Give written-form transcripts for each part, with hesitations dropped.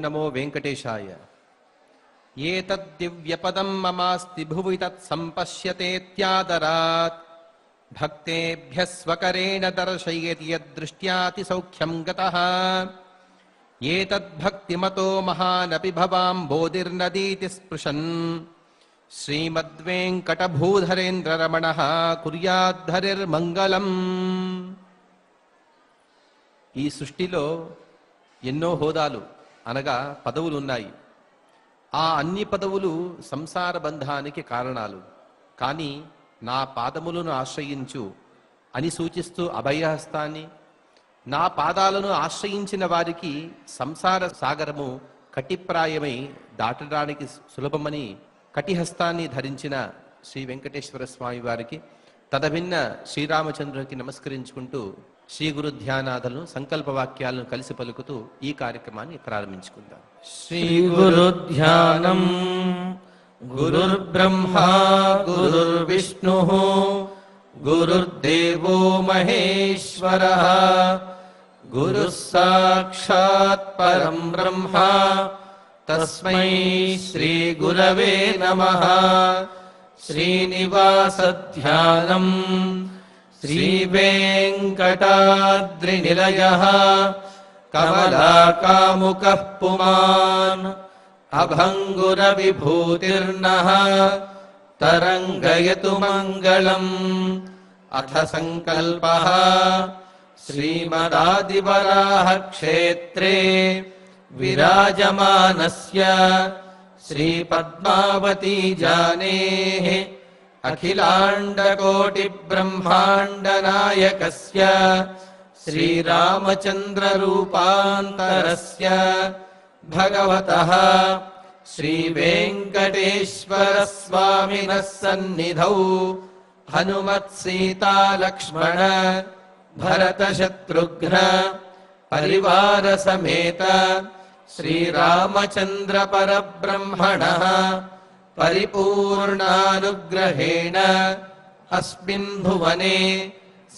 नमो वेंकटेशाय। ये तद्दिव्यपदं ममास्ति भुवि तत्संपश्यतेत्यादरात् भक्तेभ्यः स्वकरेण दर्शयति यद्दृष्ट्याति सौख्यं गतः। ये तद्भक्तिमतो महानपि भवां बोधिर्नदीति स्पृशन् श्रीमद्वेंकटभूधरेन्द्ररमणः कुर्याद्धरिर्मङ्गलम्। ఈ సృష్టిలో ఎన్నో హోదాలు అనగా పదవులు ఉన్నాయి. ఆ అన్ని పదవులు సంసార బంధానికి కారణాలు. కానీ నా పాదములను ఆశ్రయించు అని సూచిస్తూ అభయహస్తాన్ని, నా పాదాలను ఆశ్రయించిన వారికి సంసార సాగరము కటిప్రాయమై దాటడానికి సులభమని కటిహస్తాన్ని ధరించిన శ్రీ వెంకటేశ్వర స్వామి వారికి, తదభిన్న శ్రీరామచంద్రునికి నమస్కరించుకుంటూ శ్రీ గురు ధ్యానాదులను సంకల్ప వాక్యాలను కలిసి పలుకుతూ ఈ కార్యక్రమాన్ని ప్రారంభించుకుందాం. శ్రీ గురు ధ్యానం. గురుర్బ్రహ్మా గురుర్విష్ణుః గురుర్దేవో మహేశ్వరః గురుః సాక్షాత్ పరం బ్రహ్మ తస్మై శ్రీ గురవే నమః. శ్రీనివాస ధ్యానం. శ్రీ వెంకటాద్రినిలయః కమలాకాముకః పుమాన్ అభంగుర విభూతిర్నః తరంగయతు మంగళం. అథ సంకల్పః. శ్రీమదాదివరాహ క్షేత్రే విరాజమానస్య శ్రీ పద్మావతీ జానేః అఖిలాండకోటి బ్రహ్మాండ నాయకస్య శ్రీరామచంద్ర రూపాంతరస్య భగవతః శ్రీ వెంకటేశ్వర స్వామినః సన్నిధౌ హనుమత్ సీతా లక్ష్మణ భరత శత్రుఘ్న పరివార సమేత శ్రీరామచంద్ర పరబ్రహ్మణః పరిపూర్ణానుగ్రహేణ అస్మిన్ భువనే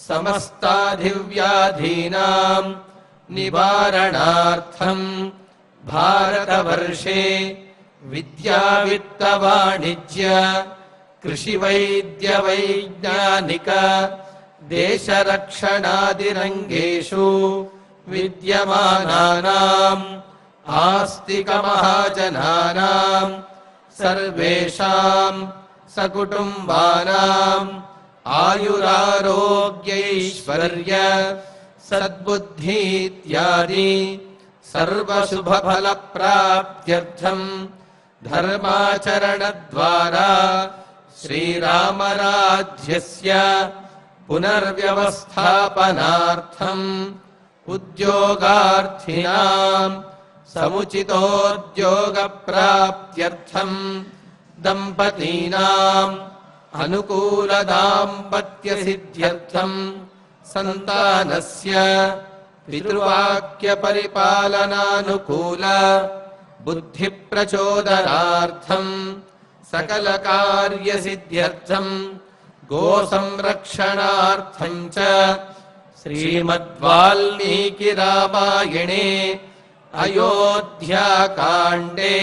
సమస్తాధివ్యాధీనాం నివారణార్థం భారతవర్షే విద్యా విత్త వాణిజ్య కృషి వైద్య వైజ్ఞానిక దేశరక్షణాది రంగేషు విద్యమానానాం ఆస్తిక మహాజనానాం సర్వేషాం సకుటుంబానాం ఆయురారోగ్యైశ్వర్య సద్బుద్ధి ఇత్యాది సర్వశుభఫల ప్రాప్త్యర్థం ధర్మాచరణ ద్వారా శ్రీరామరాజ్యస్య పునర్వ్యవస్థాపనార్థం ఉద్యోగార్థినాం సముచితోద్యోగ ప్రాప్త్యర్థం దంపతీనాం అనుకూల దాంపత్య సిద్ధ్యర్థం సంతానస్య పితృవాక్య పరిపాలనానుకూల బుద్ధి ప్రచోదనార్థం సకల కార్య సిద్ధ్యర్థం గో సంరక్షణార్థం చ శ్రీమద్వాల్మీకి రామాయణే అయోధ్యాకాండే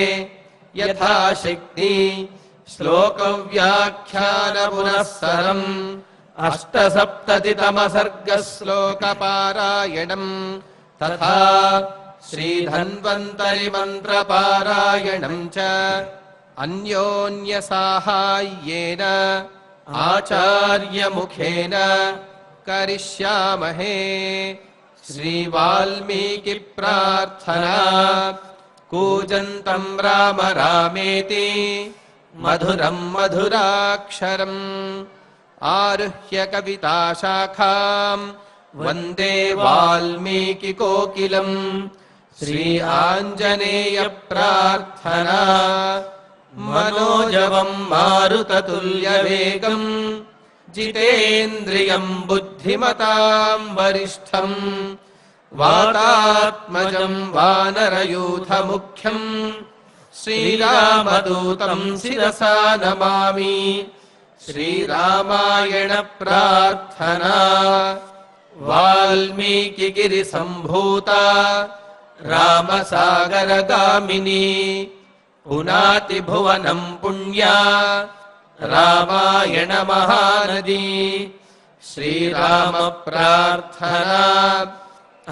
యథాశక్తి శ్లోక వ్యాఖ్యాన పునఃసరం అష్టసప్తతితమ సర్గ శ్లోక పారాయణం తథా శ్రీధన్వంతరి మంత్ర పారాయణం చ అన్యోన్య సాహాయ్యేన ఆచార్య ముఖేన కరిష్యామహే. శ్రీ వాల్మీకి ప్రార్థనా. కూజంతం రామ రామేతి మధురం మధురాక్షరం ఆరుహ్య కవితాశాఖాం వందే వాల్మీకి కోకిలం. శ్రీ ఆంజనేయ ప్రార్థనా. మనోజవం మారుతతుల్యవేగం జితేంద్రియం బుద్ధిమతాం వరిష్టం వాతాత్మజం వానరయూథముఖ్యం శ్రీరామదూతం శిరసా నమామి. శ్రీరామాయణ ప్రార్థనా. వాల్మీకి గిరి సంభూత రామసాగరగామిని పునాతి భువనం పుణ్యా రామాయణ మహానది శ్రీరామ ప్రార్థనా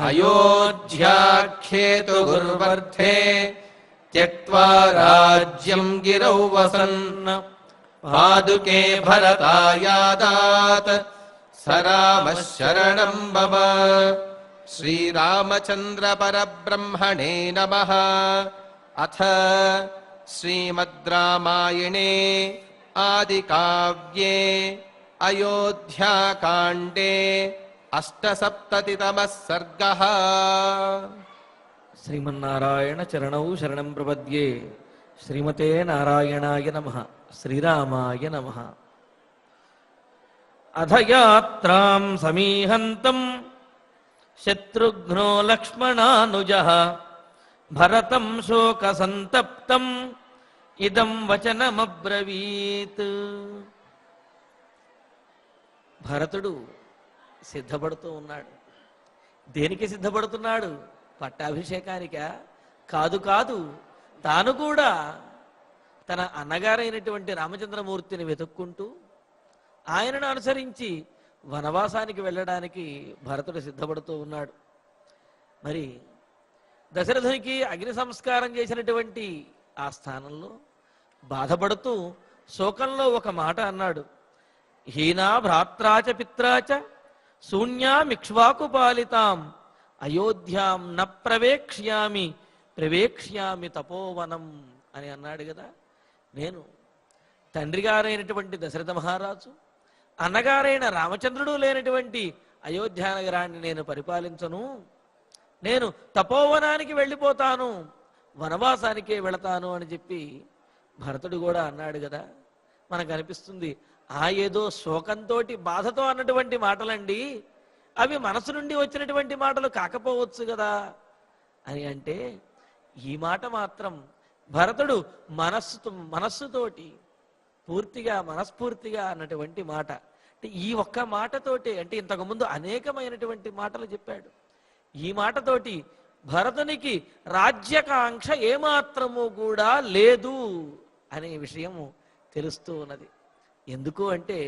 అయోధ్యాఖ్యేతు గుర్వర్ధే త్యక్త్వా రాజ్యం గిరౌ వసన్ పాదుకే భరతాయాదాత్ స రామః శరణం మమ. శ్రీరామచంద్ర పరబ్రహ్మణే నమః. అథ శ్రీమద్ రామాయణే ఆదికావ్యే అయోధ్యాకాండే అష్టసప్తతితమః సర్గః. శ్రీమన్నారాయణ చరణౌ శరణం ప్రపద్యే. శ్రీమతే నారాయణాయ నమః. శ్రీరామాయ నమః. అధయాత్రాం సమీహంతం శత్రుఘ్నో లక్ష్మణానుజః భరతం శోకసంతప్తం ఇదం వచనమబ్రవీత్. భరతుడు సిద్ధపడుతూ ఉన్నాడు. దేనికి సిద్ధపడుతున్నాడు? పట్టాభిషేకానికా? కాదు కాదు, తాను కూడా తన అన్నగారైనటువంటి రామచంద్రమూర్తిని వెతుక్కుంటూ ఆయనను అనుసరించి వనవాసానికి వెళ్ళడానికి భరతుడు సిద్ధపడుతూ ఉన్నాడు. మరి దశరథునికి అగ్ని సంస్కారం చేసినటువంటి ఆ స్థానంలో బాధపడుతూ శోకంలో ఒక మాట అన్నాడు. హీనా భ్రాత్రాచ పిత్రాచ శూన్యామిక్ష్వాకు పాలితాం అయోధ్యాం న ప్రవేక్ష్యామి ప్రవేక్ష్యామి తపోవనం అని అన్నాడు కదా. నేను తండ్రి గారైనటువంటి దశరథ మహారాజు, అన్నగారైన రామచంద్రుడు లేనటువంటి అయోధ్య నగరాన్ని నేను పరిపాలించను. నేను తపోవనానికి వెళ్ళిపోతాను, వనవాసానికే వెళతాను అని చెప్పి భరతుడు కూడా అన్నాడు కదా. మనకు అనిపిస్తుంది ఏదో శోకంతో బాధతో అన్నటువంటి మాటలండి, అవి మనసు నుండి వచ్చినటువంటి మాటలు కాకపోవచ్చు కదా అని అంటే, ఈ మాట మాత్రం భరతుడు మనస్సుతోటి పూర్తిగా మనస్ఫూర్తిగా అన్నటువంటి మాట. అంటే ఈ ఒక్క మాటతోటి, అంటే ఇంతకుముందు అనేకమైనటువంటి మాటలు చెప్పాడు, ఈ మాటతోటి భరతునికి రాజ్యకాంక్ష ఏమాత్రము కూడా లేదు అనే విషయము తెలుస్తూ ఉన్నది. ఎందుకు అంటే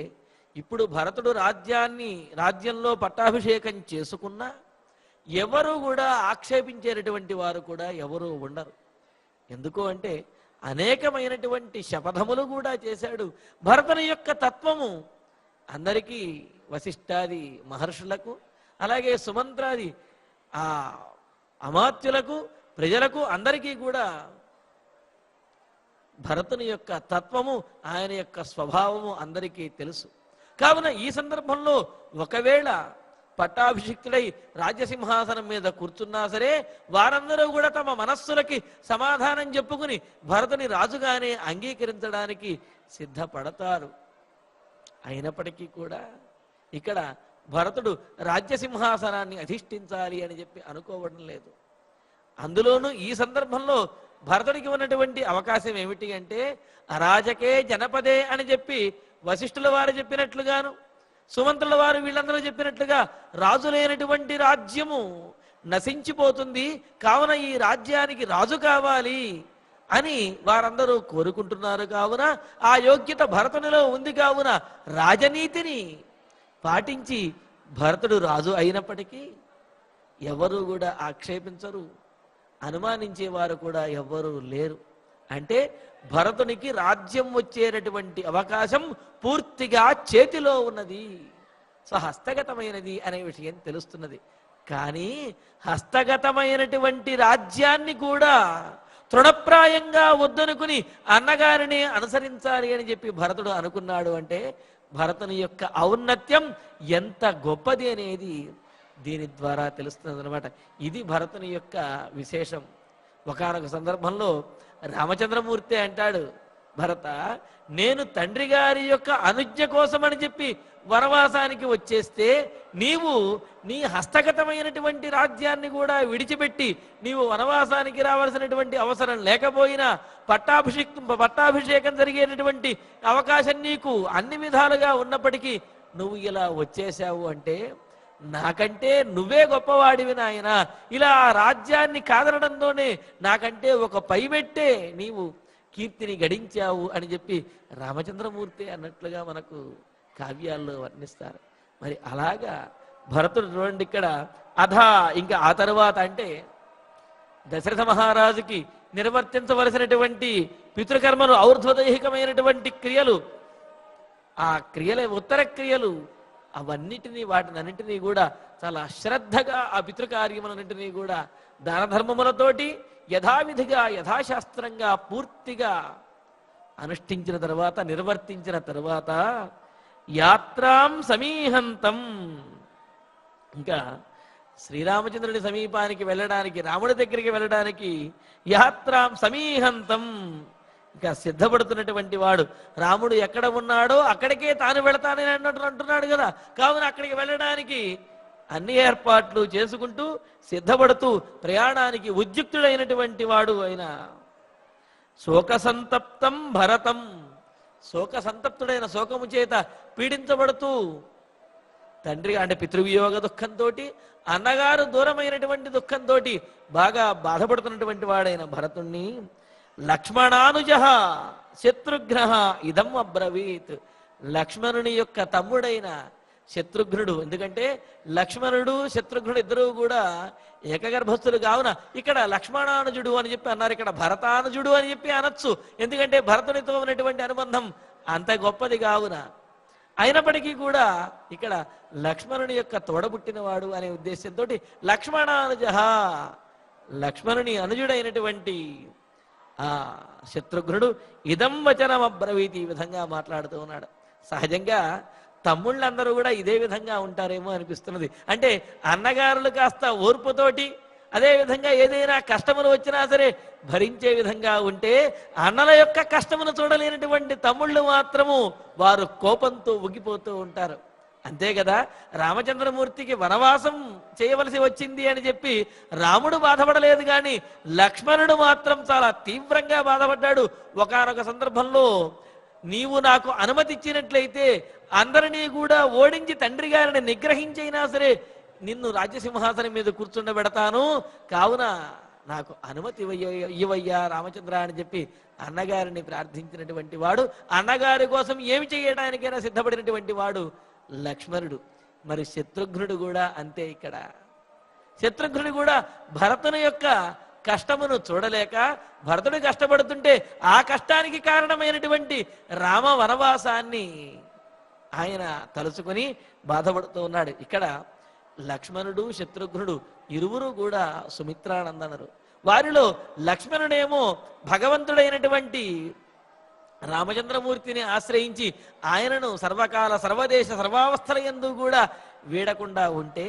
ఇప్పుడు భరతుడు రాజ్యంలో పట్టాభిషేకం చేసుకున్నా ఎవరు కూడా ఆక్షేపించేటటువంటి వారు కూడా ఎవరు ఉండరు. ఎందుకు అంటే అనేకమైనటువంటి శపథములు కూడా చేశాడు. భరతుని యొక్క తత్వము అందరికీ, వశిష్ఠాది మహర్షులకు, అలాగే సుమంత్రాది ఆ అమాత్యులకు, ప్రజలకు అందరికీ కూడా భరతుని యొక్క తత్వము, ఆయన యొక్క స్వభావము అందరికీ తెలుసు. కావున ఈ సందర్భంలో ఒకవేళ పట్టాభిషిక్తుడై రాజ్యసింహాసనం మీద కూర్చున్నా సరే వారందరూ కూడా తమ మనస్సులకి సమాధానం చెప్పుకుని భరతుని రాజుగానే అంగీకరించడానికి సిద్ధపడతారు. అయినప్పటికీ కూడా ఇక్కడ భరతుడు రాజ్యసింహాసనాన్ని అధిష్ఠించాలి అని చెప్పి అనుకోవడం లేదు. అందులోనూ ఈ సందర్భంలో భరతుడికి ఉన్నటువంటి అవకాశం ఏమిటి అంటే, అరాజకే జనపదే అని చెప్పి వశిష్ఠుల వారు చెప్పినట్లుగాను, సుమంత్రుల వారు వీళ్ళందరూ చెప్పినట్లుగా రాజు లేనటువంటి రాజ్యము నశించిపోతుంది, కావున ఈ రాజ్యానికి రాజు కావాలి అని వారందరూ కోరుకుంటున్నారు. కావున ఆ యోగ్యత భరతునిలో ఉంది. కావున రాజనీతిని పాటించి భరతుడు రాజు అయినప్పటికీ ఎవరు కూడా ఆక్షేపించరు, అనుమానించేవారు కూడా ఎవ్వరూ లేరు. అంటే భరతునికి రాజ్యం వచ్చేటటువంటి అవకాశం పూర్తిగా చేతిలో ఉన్నది, హస్తగతమైనది అనే విషయం తెలుస్తున్నది. కానీ హస్తగతమైనటువంటి రాజ్యాన్ని కూడా తృణప్రాయంగా వద్దనుకుని అన్నగారిని అనుసరించాలి అని చెప్పి భరతుడు అనుకున్నాడు. అంటే భరతుని యొక్క ఔన్నత్యం ఎంత గొప్పది అనేది దీని ద్వారా తెలుస్తున్నది అనమాట. ఇది భరతుని యొక్క విశేషం. ఒకానొక సందర్భంలో రామచంద్రమూర్తి అంటాడు, భరత, నేను తండ్రి గారి యొక్క అనుజ్ఞ కోసమని చెప్పి వనవాసానికి వచ్చేస్తే నీవు నీ హస్తగతమైనటువంటి రాజ్యాన్ని కూడా నీవు వనవాసానికి రావాల్సినటువంటి అవసరం లేకపోయినా పట్టాభిషేకం జరిగేటటువంటి అవకాశం నీకు అన్ని విధాలుగా ఉన్నప్పటికీ నువ్వు ఇలా వచ్చేసావు అంటే నాకంటే నువ్వే గొప్పవాడివి నాయన, ఇలా ఆ రాజ్యాన్ని కాదనడంతోనే నాకంటే ఒక పైబెట్టే నీవు కీర్తిని గడించావు అని చెప్పి రామచంద్రమూర్తి అన్నట్లుగా మనకు కావ్యాల్లో వర్ణిస్తారు. మరి అలాగా భరతుడు చూడండి ఇక్కడ అధా, ఇంకా ఆ తరువాత అంటే దశరథ మహారాజుకి నిర్వర్తించవలసినటువంటి పితృకర్మలు, ఔర్ధ్వదైహికమైనటువంటి క్రియలు, ఆ క్రియల ఉత్తర క్రియలు వాటినన్నింటినీ కూడా చాలా శ్రద్ధగా ఆ పితృకార్యములన్నింటినీ కూడా దాన ధర్మములతోటి యథావిధిగా యథాశాస్త్రంగా పూర్తిగా అనుష్ఠించిన తర్వాత, నిర్వర్తించిన తర్వాత యాత్రాం సమీహంతం, ఇంకా శ్రీరామచంద్రుడి సమీపానికి వెళ్ళడానికి, రాముడి దగ్గరికి వెళ్ళడానికి యాత్రాం సమీహంతం, ఇంకా సిద్ధపడుతున్నటువంటి వాడు. రాముడు ఎక్కడ ఉన్నాడో అక్కడికే తాను వెళతానని అంటున్నాడు కదా, కావున అక్కడికి వెళ్ళడానికి అన్ని ఏర్పాట్లు చేసుకుంటూ సిద్ధపడుతూ ప్రయాణానికి ఉద్యుక్తుడైనటువంటి వాడు అయిన శోకసంతప్తం భరతం, శోకసంతప్తుడైన శోకము చేత పీడించబడుతూ తండ్రి అంటే పితృవియోగ దుఃఖంతో, అన్నగారు దూరమైనటువంటి దుఃఖంతో బాగా బాధపడుతున్నటువంటి వాడైన భరతుణ్ణి లక్ష్మణానుజ శత్రుఘ్న ఇదం అబ్రవీత్, లక్ష్మణుని యొక్క తమ్ముడైన శత్రుఘ్నుడు, ఎందుకంటే లక్ష్మణుడు శత్రుఘ్నుడు ఇద్దరు కూడా ఏకగర్భస్థులు కావున ఇక్కడ లక్ష్మణానుజుడు అని చెప్పి అన్నారు, ఇక్కడ భరతానుజుడు అని చెప్పి అనొచ్చు, ఎందుకంటే భరతునితో ఉన్నటువంటి అనుబంధం అంత గొప్పది కావున. అయినప్పటికీ కూడా ఇక్కడ లక్ష్మణుని యొక్క తోడబుట్టినవాడు అనే ఉద్దేశంతో లక్ష్మణానుజ, లక్ష్మణుని అనుజుడైనటువంటి ఆ శత్రుఘ్నుడు ఇదం వచనం అబ్రవీతి, ఈ విధంగా మాట్లాడుతూ ఉన్నాడు. సహజంగా తమ్ముళ్ళందరూ కూడా ఇదే విధంగా ఉంటారేమో అనిపిస్తున్నది. అంటే అన్నగారులు కాస్త ఓర్పుతోటి, అదేవిధంగా ఏదైనా కష్టములు వచ్చినా సరే భరించే విధంగా ఉంటే, అన్నల యొక్క కష్టమును చూడలేనటువంటి తమ్ముళ్ళు మాత్రము వారు కోపంతో ఉగిపోతూ ఉంటారు. అంతే కదా, రామచంద్రమూర్తికి వనవాసం చేయవలసి వచ్చింది అని చెప్పి రాముడు బాధపడలేదు, కానీ లక్ష్మణుడు మాత్రం చాలా తీవ్రంగా బాధపడ్డాడు. ఒకానొక సందర్భంలో నీవు నాకు అనుమతి ఇచ్చినట్లయితే అందరినీ కూడా ఓడించి తండ్రి గారిని నిగ్రహించైనా సరే నిన్ను రాజ్యసింహాసనం మీద కూర్చుండబెడతాను, కావున నాకు అనుమతి ఇవ్వయ్యా రామచంద్ర అని చెప్పి అన్నగారిని ప్రార్థించినటువంటి వాడు, అన్నగారి కోసం ఏమి చేయడానికైనా సిద్ధపడినటువంటి వాడు లక్ష్మణుడు. మరి శత్రుఘ్నుడు కూడా అంతే. ఇక్కడ శత్రుఘ్నుడు కూడా భరతుని యొక్క కష్టమును చూడలేక, భరతుడు కష్టపడుతుంటే ఆ కష్టానికి కారణమైనటువంటి రామ వనవాసాన్ని ఆయన తలుచుకొని బాధపడుతూ ఉన్నాడు. ఇక్కడ లక్ష్మణుడు శత్రుఘ్నుడు ఇరువురు కూడా సుమిత్రానందనరు. వారిలో లక్ష్మణుడేమో భగవంతుడైనటువంటి రామచంద్రమూర్తిని ఆశ్రయించి ఆయనను సర్వకాల సర్వదేశ సర్వావస్థల యందు కూడా వీడకుండా ఉంటే,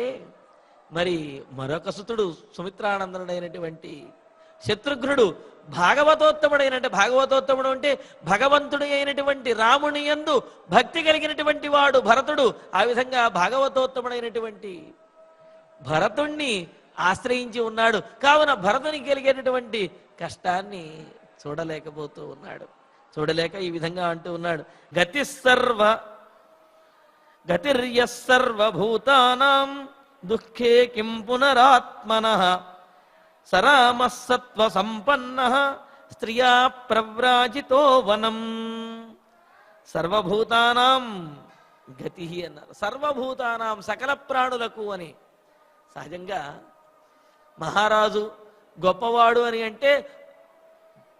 మరి మరొక సుతుడు సుమిత్రానందనుడైనటువంటి శత్రుఘ్నుడు భాగవతోత్తముడు అంటే భగవంతుడి అయినటువంటి రాముని యందు భక్తి కలిగినటువంటి వాడు భరతుడు. ఆ విధంగా భాగవతోత్తముడైనటువంటి భరతుణ్ణి ఆశ్రయించి ఉన్నాడు. కావున భరతునికి కలిగేటటువంటి కష్టాన్ని చూడలేకపోతూ ఉన్నాడు. చూడలేక ఈ విధంగా అంటూ ఉన్నాడు, గతిర్యస్సర్వభూతానాం దుఃఖే కిం పునరాత్మనః సరామస్సత్వ సంపన్నః స్త్రియా ప్రవ్రాజితో వనం. సర్వభూతానాం గతి అన్నారు. సర్వభూతానాం సకల ప్రాణులకు అని. సహజంగా మహారాజు గొప్పవాడు అని అంటే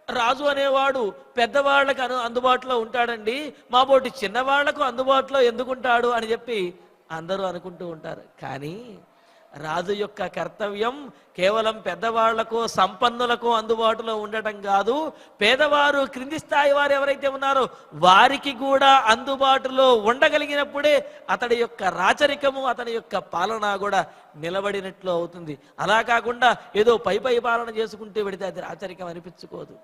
రాజు అనేవాడు పెద్దవాళ్లకు అందుబాటులో ఉంటాడండి, మాబోటి చిన్నవాళ్లకు అందుబాటులో ఎందుకుంటాడు అని చెప్పి అందరూ అనుకుంటూ ఉంటారు. కానీ రాజు యొక్క కర్తవ్యం కేవలం పెద్దవాళ్లకు సంపన్నులకు అందుబాటులో ఉండటం కాదు, పేదవారు క్రింది స్థాయి వారు ఎవరైతే ఉన్నారో వారికి కూడా అందుబాటులో ఉండగలిగినప్పుడే అతడి యొక్క రాచరికము, అతని యొక్క పాలన కూడా నిలబడినట్లు అవుతుంది. అలా కాకుండా ఏదో పై పాలన చేసుకుంటూ పెడితే అది రాచరికం అనిపించుకోదు.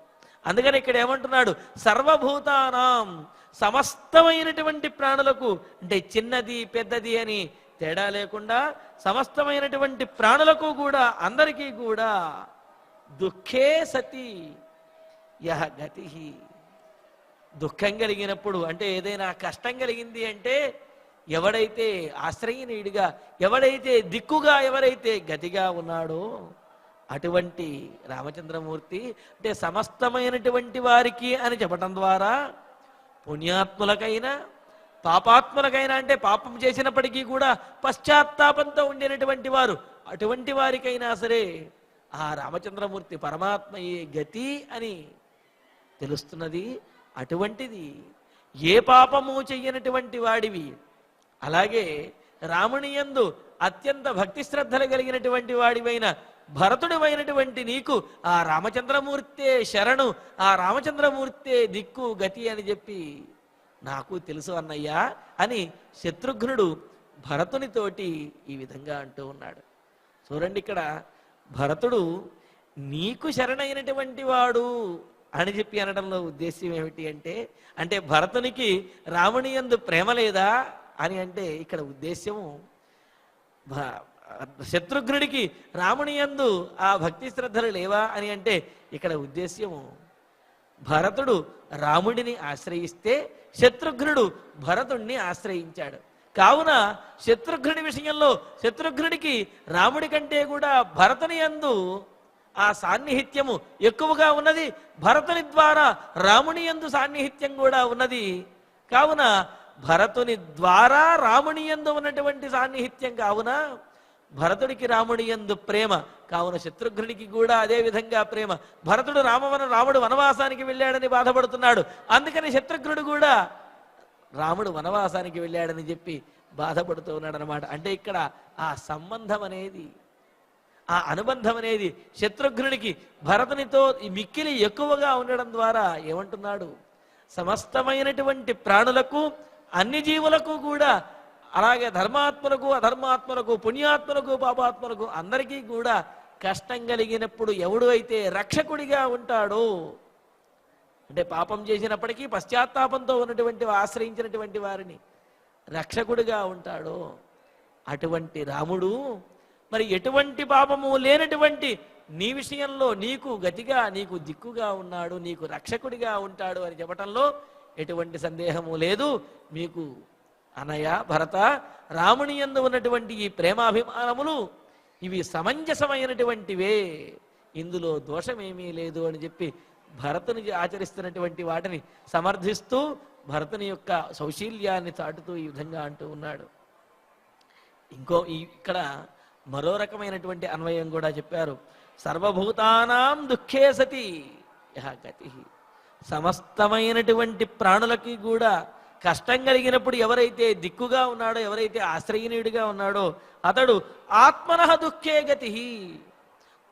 అందుకని ఇక్కడ ఏమంటున్నాడు, సర్వభూతానాం సమస్తమైనటువంటి ప్రాణులకు, అంటే చిన్నది పెద్దది అని తేడా లేకుండా సమస్తమైనటువంటి ప్రాణులకు కూడా అందరికీ కూడా దుఃఖే సతి యహ గతి. దుఃఖం కలిగినప్పుడు అంటే ఏదైనా కష్టం కలిగింది అంటే ఎవడైతే ఆశ్రయనీయుడిగా, ఎవడైతే దిక్కుగా, ఎవరైతే గతిగా ఉన్నాడో అటువంటి రామచంద్రమూర్తి అంటే సమస్తమైనటువంటి వారికి అని చెప్పటం ద్వారా పుణ్యాత్ములకైనా పాపాత్ములకైనా, అంటే పాపం చేసినప్పటికీ కూడా పశ్చాత్తాపంతో ఉండినటువంటి వారు అటువంటి వారికైనా సరే ఆ రామచంద్రమూర్తి పరమాత్మయే గతి అని తెలుస్తున్నది. అటువంటిది ఏ పాపము చెయ్యనటువంటి వాడివి, అలాగే రాముని యందు అత్యంత భక్తి శ్రద్ధలు కలిగినటువంటి వాడివైన భరతుడివైనటువంటి నీకు ఆ రామచంద్రమూర్తే శరణు, ఆ రామచంద్రమూర్తే దిక్కు గతి అని చెప్పి నాకు తెలుసు అన్నయ్యా అని శత్రుఘ్నుడు భరతునితోటి ఈ విధంగా అంటూ ఉన్నాడు. చూడండి, ఇక్కడ భరతుడు నీకు శరణైనటువంటి వాడు అని చెప్పి అనడంలో ఉద్దేశ్యం ఏమిటి అంటే భరతునికి రాముని యందు ప్రేమ లేదా అని అంటే ఇక్కడ ఉద్దేశ్యము శత్రుఘ్నుడికి రాముని యందు ఆ భక్తి శ్రద్ధలు లేవా అని అంటే ఇక్కడ ఉద్దేశ్యము భరతుడు రాముడిని ఆశ్రయిస్తే శత్రుఘ్నుడు భరతుణ్ణి ఆశ్రయించాడు. కావున శత్రుఘ్నుడి విషయంలో శత్రుఘ్నుడికి రాముడి కంటే కూడా భరతుని యందు ఆ సాన్నిహిత్యము ఎక్కువగా ఉన్నది, భరతుని ద్వారా రాముని యందు సాన్నిహిత్యం కూడా ఉన్నది. కావున భరతుని ద్వారా రాముని యందు ఉన్నటువంటి సాన్నిహిత్యం కావున భరతుడికి రాముడి యందు ప్రేమ, కావున శత్రుఘ్నుడికి కూడా అదే విధంగా ప్రేమ. భరతుడు రాముడు వనవాసానికి వెళ్ళాడని బాధపడుతున్నాడు, అందుకని శత్రుఘ్నుడు కూడా రాముడు వనవాసానికి వెళ్ళాడని చెప్పి బాధపడుతూ ఉన్నాడు అనమాట. అంటే ఇక్కడ ఆ సంబంధం అనేది, ఆ అనుబంధం అనేది శత్రుఘ్నుడికి భరతునితో మిక్కిలి ఎక్కువగా ఉండడం ద్వారా ఏమంటున్నాడు, సమస్తమైనటువంటి ప్రాణులకు అన్ని జీవులకు కూడా, అలాగే ధర్మాత్మలకు అధర్మాత్మలకు పుణ్యాత్మలకు పాపాత్మలకు అందరికీ కూడా కష్టం కలిగినప్పుడు ఎవడు అయితే రక్షకుడిగా ఉంటాడో, అంటే పాపం చేసినప్పటికీ పశ్చాత్తాపంతో ఉన్నటువంటి ఆశ్రయించినటువంటి వారిని రక్షకుడిగా ఉంటాడో అటువంటి రాముడు మరి ఎటువంటి పాపము లేనటువంటి నీ విషయంలో నీకు గతిగా, నీకు దిక్కుగా ఉన్నాడు, నీకు రక్షకుడిగా ఉంటాడు అని చెప్పటంలో ఎటువంటి సందేహము లేదు. మీకు అనయ భరత రాముని యందు ఉన్నటువంటి ఈ ప్రేమాభిమానములు ఇవి సమంజసమైనటువంటివే, ఇందులో దోషమేమీ లేదు అని చెప్పి భరతుని ఆచరిస్తున్నటువంటి వాటిని సమర్థిస్తూ భరతుని యొక్క సౌశీల్యాన్ని చాటుతూ ఈ విధంగా అంటూ ఉన్నాడు. ఇక్కడ మరో రకమైనటువంటి అన్వయం కూడా చెప్పారు. సర్వభూతానాం దుఃఖే సతి యః గతి, సమస్తమైనటువంటి ప్రాణులకి కూడా కష్టం కలిగినప్పుడు ఎవరైతే దిక్కుగా ఉన్నాడో, ఎవరైతే ఆశ్రయనీయుడిగా ఉన్నాడో అతడు ఆత్మనః దుఃఖే గతి,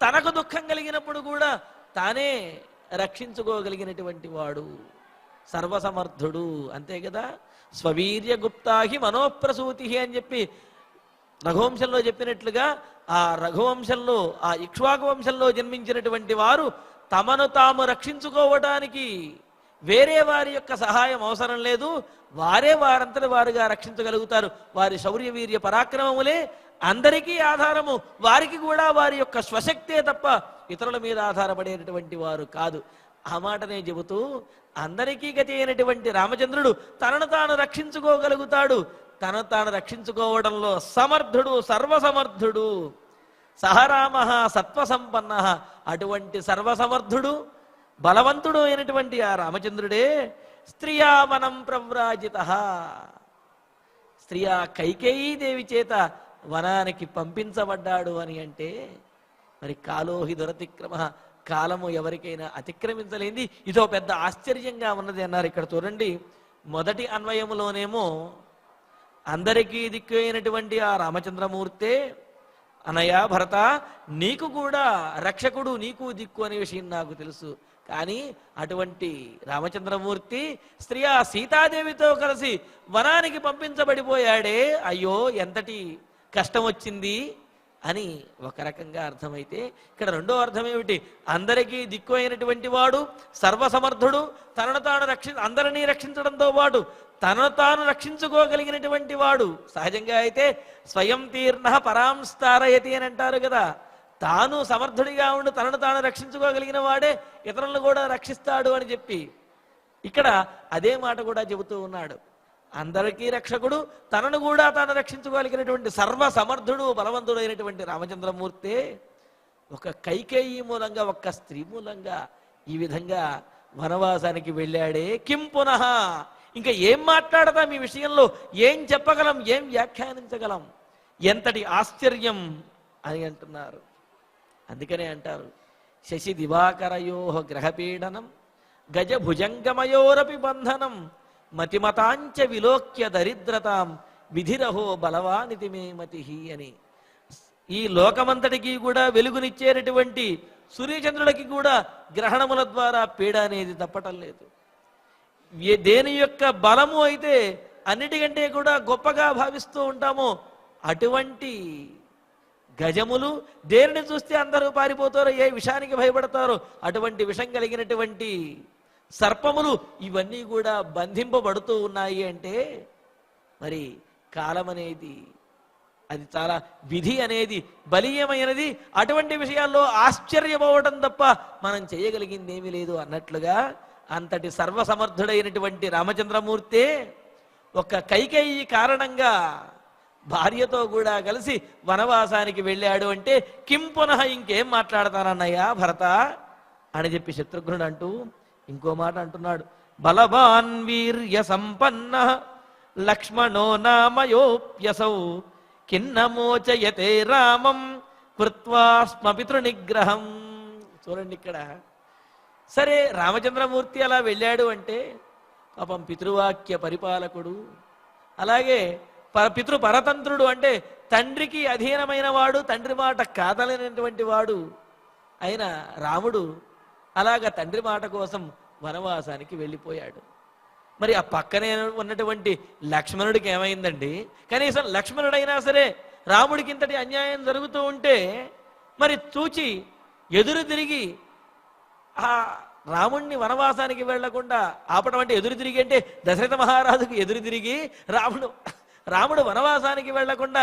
తనకు దుఃఖం కలిగినప్పుడు కూడా తానే రక్షించుకోగలిగినటువంటి వాడు, సర్వసమర్థుడు. అంతే కదా, స్వవీర్య గుప్తాహి మనోప్రసూతి అని చెప్పి రఘువంశంలో చెప్పినట్లుగా ఆ రఘువంశంలో, ఆ ఇక్ష్వాకు వంశంలో జన్మించినటువంటి వారు తమను తాము రక్షించుకోవడానికి వేరే వారి యొక్క సహాయం అవసరం లేదు, వారే వారంతటి వారుగా రక్షించగలుగుతారు. వారి శౌర్య వీర్య పరాక్రమములే అందరికీ ఆధారము, వారికి కూడా వారి యొక్క స్వశక్తే తప్ప ఇతరుల మీద ఆధారపడేటటువంటి వారు కాదు. ఆ మాటనే చెబుతూ అందరికీ గతి అయినటువంటి రామచంద్రుడు తనను తాను రక్షించుకోగలుగుతాడు, తనను తాను రక్షించుకోవడంలో సమర్థుడు, సర్వసమర్థుడు. సహరామ సత్వసంపన్న, అటువంటి సర్వసమర్థుడు బలవంతుడు అయినటువంటి ఆ రామచంద్రుడే స్త్రియా వనం ప్రవ్రాజిత, స్త్రియా కైకేయీదేవి చేత వనానికి పంపించబడ్డాడు అని అంటే మరి కాలోహి దురతిక్రమ, కాలము ఎవరికైనా అతిక్రమించలేంది. ఇదో పెద్ద ఆశ్చర్యంగా ఉన్నది అన్నారు. ఇక్కడ చూడండి, మొదటి అన్వయములోనేమో అందరికీ దిక్కు అయినటువంటి ఆ రామచంద్రమూర్తే అనయ భరత నీకు కూడా రక్షకుడు, నీకు దిక్కు అనే విషయం నాకు తెలుసు. కానీ అటువంటి రామచంద్రమూర్తి స్త్రీయా సీతాదేవితో కలిసి వనానికి పంపించబడిపోయాడే, అయ్యో ఎంతటి కష్టం వచ్చింది అని ఒక రకంగా అర్థమైతే, ఇక్కడ రెండో అర్థం ఏమిటి, అందరికీ దిక్కు అయినటువంటి వాడు, సర్వసమర్థుడు, తనను తాను అందరినీ రక్షించడంతో పాటు తనను తాను రక్షించుకోగలిగినటువంటి వాడు. సహజంగా అయితే స్వయం తీర్ణ పరాంస్తారయతి అని అంటారు కదా, తాను సమర్థుడిగా ఉండి తనను తాను రక్షించుకోగలిగిన వాడే ఇతరులను కూడా రక్షిస్తాడు అని చెప్పి ఇక్కడ అదే మాట కూడా చెబుతూ ఉన్నాడు. అందరికీ రక్షకుడు, తనను కూడా తాను రక్షించుకోగలిగినటువంటి సర్వ సమర్థుడు బలవంతుడైనటువంటి రామచంద్రమూర్తే ఒక కైకేయి మూలంగా, ఒక్క స్త్రీ మూలంగా ఈ విధంగా వనవాసానికి వెళ్ళాడే. కిం పునః, ఇంకా ఏం మాట్లాడదాం ఈ విషయంలో, ఏం చెప్పగలం, ఏం వ్యాఖ్యానించగలం, ఎంతటి ఆశ్చర్యం అని అంటున్నారు. అందుకనే అంటారు శశి దివాకరయో గ్రహపీడనం గజ భుజంగమయోరపి బంధనం మతిమతాంచ విలోక్య దరిద్రతాం విధిరహో బలవానితి మే మతి అని. ఈ లోకమంతటికి కూడా వెలుగునిచ్చేటటువంటి సూర్యచంద్రులకి కూడా గ్రహణముల ద్వారా పీడ అనేది తప్పటం లేదు. దేని యొక్క బలము అయితే అన్నిటికంటే కూడా గొప్పగా భావిస్తూ ఉంటామో అటువంటి గజములు, దేనిని చూస్తే అందరూ పారిపోతారో, ఏ విషానికి భయపడతారో అటువంటి విషం కలిగినటువంటి సర్పములు, ఇవన్నీ కూడా బంధింపబడుతూ ఉన్నాయి అంటే మరి కాలం అనేది అది చాలా విధి అనేది బలీయమైనది. అటువంటి విషయాల్లో ఆశ్చర్యపోవటం తప్ప మనం చేయగలిగింది ఏమీ లేదు అన్నట్లుగా అంతటి సర్వసమర్థుడైనటువంటి రామచంద్రమూర్తే ఒక కైకేయి కారణంగా భార్యతో కూడా కలిసి వనవాసానికి వెళ్ళాడు అంటే కిం పునః, ఇంకేం మాట్లాడతానన్నయ్యా భరత అని చెప్పి శత్రుఘ్నుడు అంటూ ఇంకో మాట అంటున్నాడు. బలవాన్ వీర్య సంపన్న లక్ష్మణో నామయోప్యసౌ కిన్నమోచయతే రామం కృత్వా స్మ పితృనిగ్రహం. చూడండి ఇక్కడ, సరే రామచంద్రమూర్తి అలా వెళ్ళాడు అంటే పాపం పితృవాక్య పరిపాలకుడు, అలాగే పితృపరతంత్రుడు అంటే తండ్రికి అధీనమైన వాడు, తండ్రి మాట కాదలేనటువంటి వాడు అయిన రాముడు అలాగ తండ్రి మాట కోసం వనవాసానికి వెళ్ళిపోయాడు. మరి ఆ పక్కనే ఉన్నటువంటి లక్ష్మణుడికి ఏమైందండి? కనీసం లక్ష్మణుడైనా సరే రాముడికి ఇంతటి అన్యాయం జరుగుతూ ఉంటే మరి చూచి ఎదురు తిరిగి ఆ రాముణ్ణి వనవాసానికి వెళ్లకుండా ఆపడం అంటే, ఎదురు తిరిగి అంటే దశరథ మహారాజుకు ఎదురు తిరిగి రాముడు వనవాసానికి వెళ్లకుండా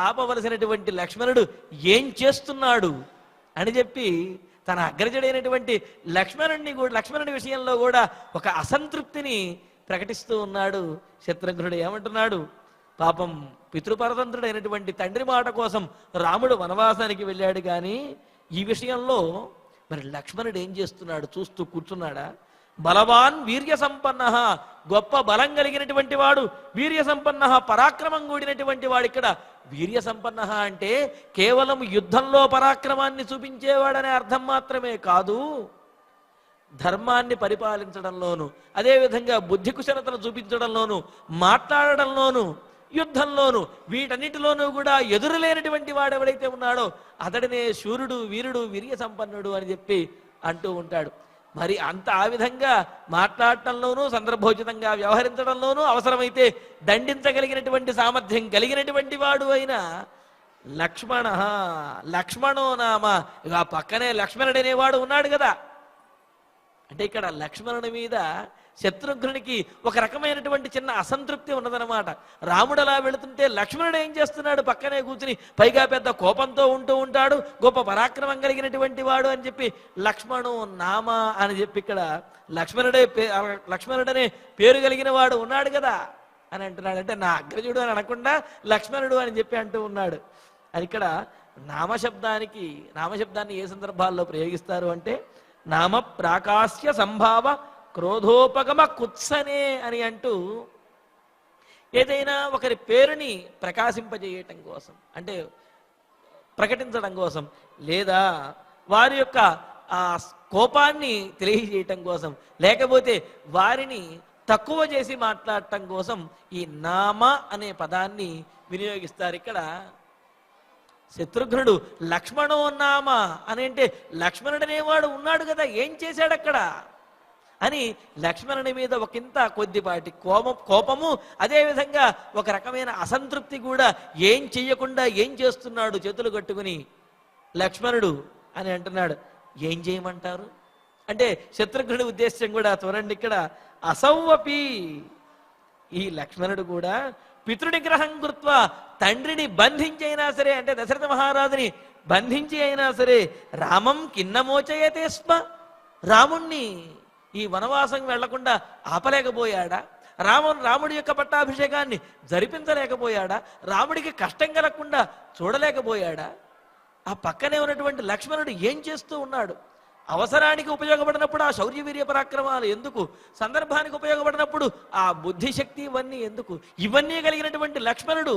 ఆపవలసినటువంటి లక్ష్మణుడు ఏం చేస్తున్నాడు అని చెప్పి తన అగ్రజుడైనటువంటి లక్ష్మణుడి విషయంలో కూడా ఒక అసంతృప్తిని ప్రకటిస్తూ ఉన్నాడు శత్రుఘ్నుడు. ఏమంటున్నాడు? పాపం పితృపరతంత్రుడైనటువంటి తండ్రి మాట కోసం రాముడు వనవాసానికి వెళ్ళాడు, కానీ ఈ విషయంలో మరి లక్ష్మణుడు ఏం చేస్తున్నాడు? చూస్తూ కూర్చున్నాడా? బలవాన్ వీర్య సంపన్న, గొప్ప బలం కలిగినటువంటి వాడు, వీర్య సంపన్న పరాక్రమం కూడినటువంటి వాడు. ఇక్కడ వీర్య సంపన్న అంటే కేవలం యుద్ధంలో పరాక్రమాన్ని చూపించేవాడనే అర్థం మాత్రమే కాదు, ధర్మాన్ని పరిపాలించడంలోను, అదేవిధంగా బుద్ధి కుశలతను చూపించడంలోను, మాట్లాడడంలోను, యుద్ధంలోను, వీటన్నిటిలోనూ కూడా ఎదురులేనటువంటి వాడు ఎవడైతే ఉన్నాడో అతడినే శూరుడు, వీరుడు, వీర్య సంపన్నుడు అని చెప్పి అంటూ ఉంటాడు. మరి ఆ విధంగా మాట్లాడటంలోనూ, సందర్భోచితంగా వ్యవహరించడంలోనూ, అవసరమైతే దండించగలిగినటువంటి సామర్థ్యం కలిగినటువంటి వాడు అయిన లక్ష్మణో నామ. ఇక ఆ పక్కనే లక్ష్మణుడు అనేవాడు ఉన్నాడు కదా. అంటే ఇక్కడ లక్ష్మణుని మీద శత్రుఘ్నునికి ఒక రకమైనటువంటి చిన్న అసంతృప్తి ఉన్నదనమాట. రాముడు అలా వెళుతుంటే లక్ష్మణుడు ఏం చేస్తున్నాడు? పక్కనే కూర్చుని, పైగా పెద్ద కోపంతో ఉంటూ ఉంటాడు, గొప్ప పరాక్రమం కలిగినటువంటి వాడు అని చెప్పి లక్ష్మణు నామ అని చెప్పి ఇక్కడ లక్ష్మణుడనే పేరు కలిగిన వాడు ఉన్నాడు కదా అని అంటున్నాడు. అంటే నా అగ్రజుడు అని అనకుండా లక్ష్మణుడు అని చెప్పి అంటూ ఉన్నాడు. అది ఇక్కడ నామశబ్దాన్ని ఏ సందర్భాల్లో ప్రయోగిస్తారు అంటే, నామ ప్రాకాశ్య సంభావ క్రోధోపగమ కుత్సనే అని అంటూ ఏదైనా ఒకరి పేరుని ప్రకాశింపజేయటం కోసం, అంటే ప్రకటించడం కోసం, లేదా వారి యొక్క ఆ కోపాన్ని తెలియజేయటం కోసం, లేకపోతే వారిని తక్కువ చేసి మాట్లాడటం కోసం ఈ నామ అనే పదాన్ని వినియోగిస్తారు. ఇక్కడ శత్రుఘ్నుడు లక్ష్మణో నామ అని అంటే లక్ష్మణుడు అనేవాడు ఉన్నాడు కదా, ఏం చేశాడు అక్కడ అని లక్ష్మణుని మీద ఒకంత కొద్దిపాటి కోపము, అదేవిధంగా ఒక రకమైన అసంతృప్తి కూడా, ఏం చెయ్యకుండా ఏం చేస్తున్నాడు చేతులు కట్టుకుని లక్ష్మణుడు అని అంటున్నాడు. ఏం చేయమంటారు అంటే శత్రుఘ్నుడి ఉద్దేశం కూడా చూడండి. ఇక్కడ అసౌవపి, ఈ లక్ష్మణుడు కూడా పితృనిగ్రహం కృత్వ, తండ్రిని బంధించి అయినా సరే, అంటే దశరథ మహారాజుని బంధించి అయినా సరే రామం కిన్నమోచయతే స్మ, రాముణ్ణి ఈ వనవాసం వెళ్లకుండా ఆపలేకపోయాడా? రాముడి యొక్క పట్టాభిషేకాన్ని జరిపించలేకపోయాడా? రాముడికి కష్టం కలగకుండా చూడలేకపోయాడా? ఆ పక్కనే ఉన్నటువంటి లక్ష్మణుడు ఏం చేస్తూ ఉన్నాడు? అవసరానికి ఉపయోగపడినప్పుడు ఆ శౌర్య వీర్య పరాక్రమాలు ఎందుకు? సందర్భానికి ఉపయోగపడినప్పుడు ఆ బుద్ధిశక్తి ఇవన్నీ ఎందుకు? ఇవన్నీ కలిగినటువంటి లక్ష్మణుడు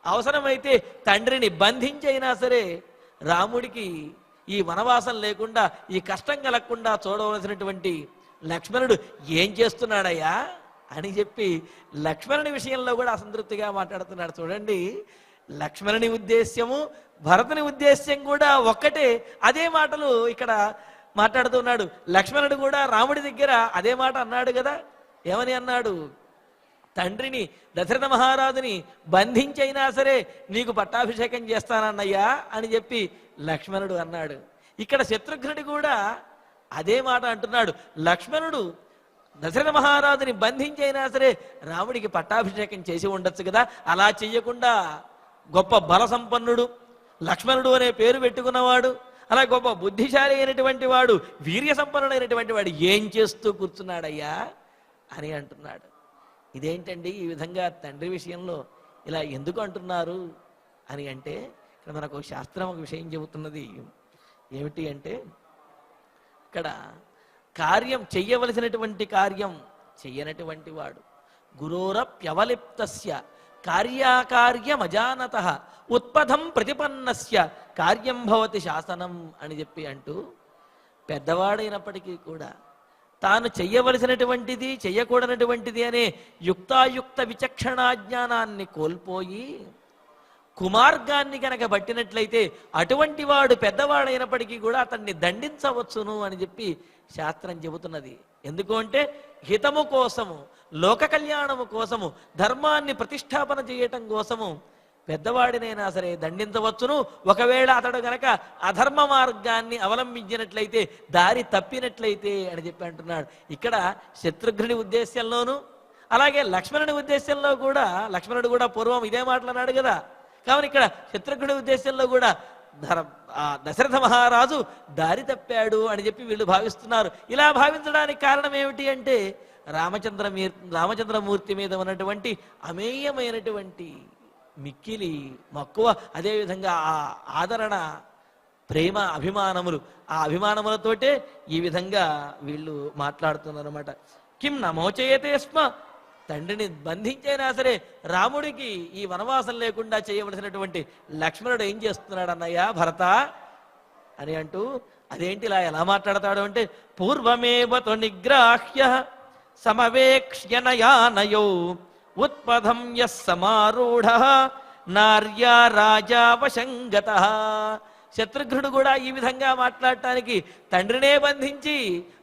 అవసరమైతే తండ్రిని బంధించైనా సరే రాముడికి ఈ వనవాసం లేకుండా, ఈ కష్టం కలగకుండా చూడవలసినటువంటి లక్ష్మణుడు ఏం చేస్తున్నాడయ్యా అని చెప్పి లక్ష్మణుని విషయంలో కూడా అసంతృప్తిగా మాట్లాడుతున్నాడు. చూడండి, లక్ష్మణుని ఉద్దేశ్యము భరతుని ఉద్దేశ్యం కూడా ఒక్కటే. అదే మాటలు ఇక్కడ మాట్లాడుతున్నాడు. లక్ష్మణుడు కూడా రాముడి దగ్గర అదే మాట అన్నాడు కదా. ఏమని అన్నాడు? తండ్రిని దశరథ మహారాజుని బంధించైనా సరే నీకు పట్టాభిషేకం చేస్తానన్నయ్యా అని చెప్పి లక్ష్మణుడు అన్నాడు. ఇక్కడ శత్రుఘ్నుడు కూడా అదే మాట అంటున్నాడు. లక్ష్మణుడు దశరథ మహారాజుని బంధించైనా సరే రాముడికి పట్టాభిషేకం చేసి ఉండొచ్చు కదా. అలా చెయ్యకుండా గొప్ప బల సంపన్నుడు లక్ష్మణుడు అనే పేరు పెట్టుకున్నవాడు, అలా గొప్ప బుద్ధిశాలి అయినటువంటి వాడు, వీర్య సంపన్నుడైనటువంటి వాడు ఏం చేస్తూ కూర్చున్నాడయ్యా అని అంటున్నాడు. ఇదేంటండి ఈ విధంగా తండ్రి విషయంలో ఇలా ఎందుకు అంటున్నారు అని అంటే, ఇక్కడ మనకు శాస్త్రం ఒక విషయం చెబుతున్నది. ఏమిటి అంటే, ఇక్కడ కార్యం చెయ్యవలసినటువంటి కార్యం చెయ్యనటువంటి వాడు గురోరప్యవలిప్తస్య కార్యాకార్యమజానత ఉత్పథం ప్రతిపన్నస్య కార్యం భవతి శాసనం అని చెప్పి అంటూ, పెద్దవాడైనప్పటికీ కూడా తాను చెయ్యవలసినటువంటిది చెయ్యకూడనటువంటిది అనే యుక్తాయుక్త విచక్షణాజ్ఞానాన్ని కోల్పోయి కుమార్గాన్ని కనుక పట్టినట్లయితే అటువంటి వాడు పెద్దవాడైనప్పటికీ కూడా అతన్ని దండించవచ్చును అని చెప్పి శాస్త్రం చెబుతున్నది. ఎందుకు అంటే హితము కోసము, లోక కళ్యాణము కోసము, ధర్మాన్ని ప్రతిష్టాపన చేయటం కోసము పెద్దవాడినైనా సరే దండించవచ్చును. ఒకవేళ అతడు గనక అధర్మ మార్గాన్ని అవలంబించినట్లయితే, దారి తప్పినట్లయితే అని చెప్పి అంటున్నాడు. ఇక్కడ శత్రుఘ్నుడి ఉద్దేశ్యంలోను అలాగే లక్ష్మణుడి ఉద్దేశంలో కూడా, లక్ష్మణుడు కూడా పూర్వం ఇదే మాట్లాడాడు కదా. కావున ఇక్కడ శత్రుఘ్నుడి ఉద్దేశంలో కూడా దశరథ మహారాజు దారి తప్పాడు అని చెప్పి వీళ్ళు భావిస్తున్నారు. ఇలా భావించడానికి కారణం ఏమిటి అంటే రామచంద్రమూర్తి మీద ఉన్నటువంటి అమేయమైనటువంటి మిక్కిలి మక్కువ, అదేవిధంగా ఆ ఆదరణ, ప్రేమ, అభిమానములు, ఆ అభిమానములతోటే ఈ విధంగా వీళ్ళు మాట్లాడుతున్నారు అన్నమాట. కిం నమోచయతే స్మ, తండ్రిని బంధించైనా సరే రాముడికి ఈ వనవాసం లేకుండా చేయవలసినటువంటి లక్ష్మణుడు ఏం చేస్తున్నాడు అన్నయ్య భరత అని అంటూ, అదేంటి ఇలా ఎలా మాట్లాడతాడు అంటే, పూర్వమేవతో నిగ్రాహ్య సమవేక్ష్యనయానయో ఉత్పథం యః సమారూఢ నార్యా రాజా వశంగత. శత్రుఘ్నుడు కూడా ఈ విధంగా మాట్లాడటానికి తండ్రినే బంధించి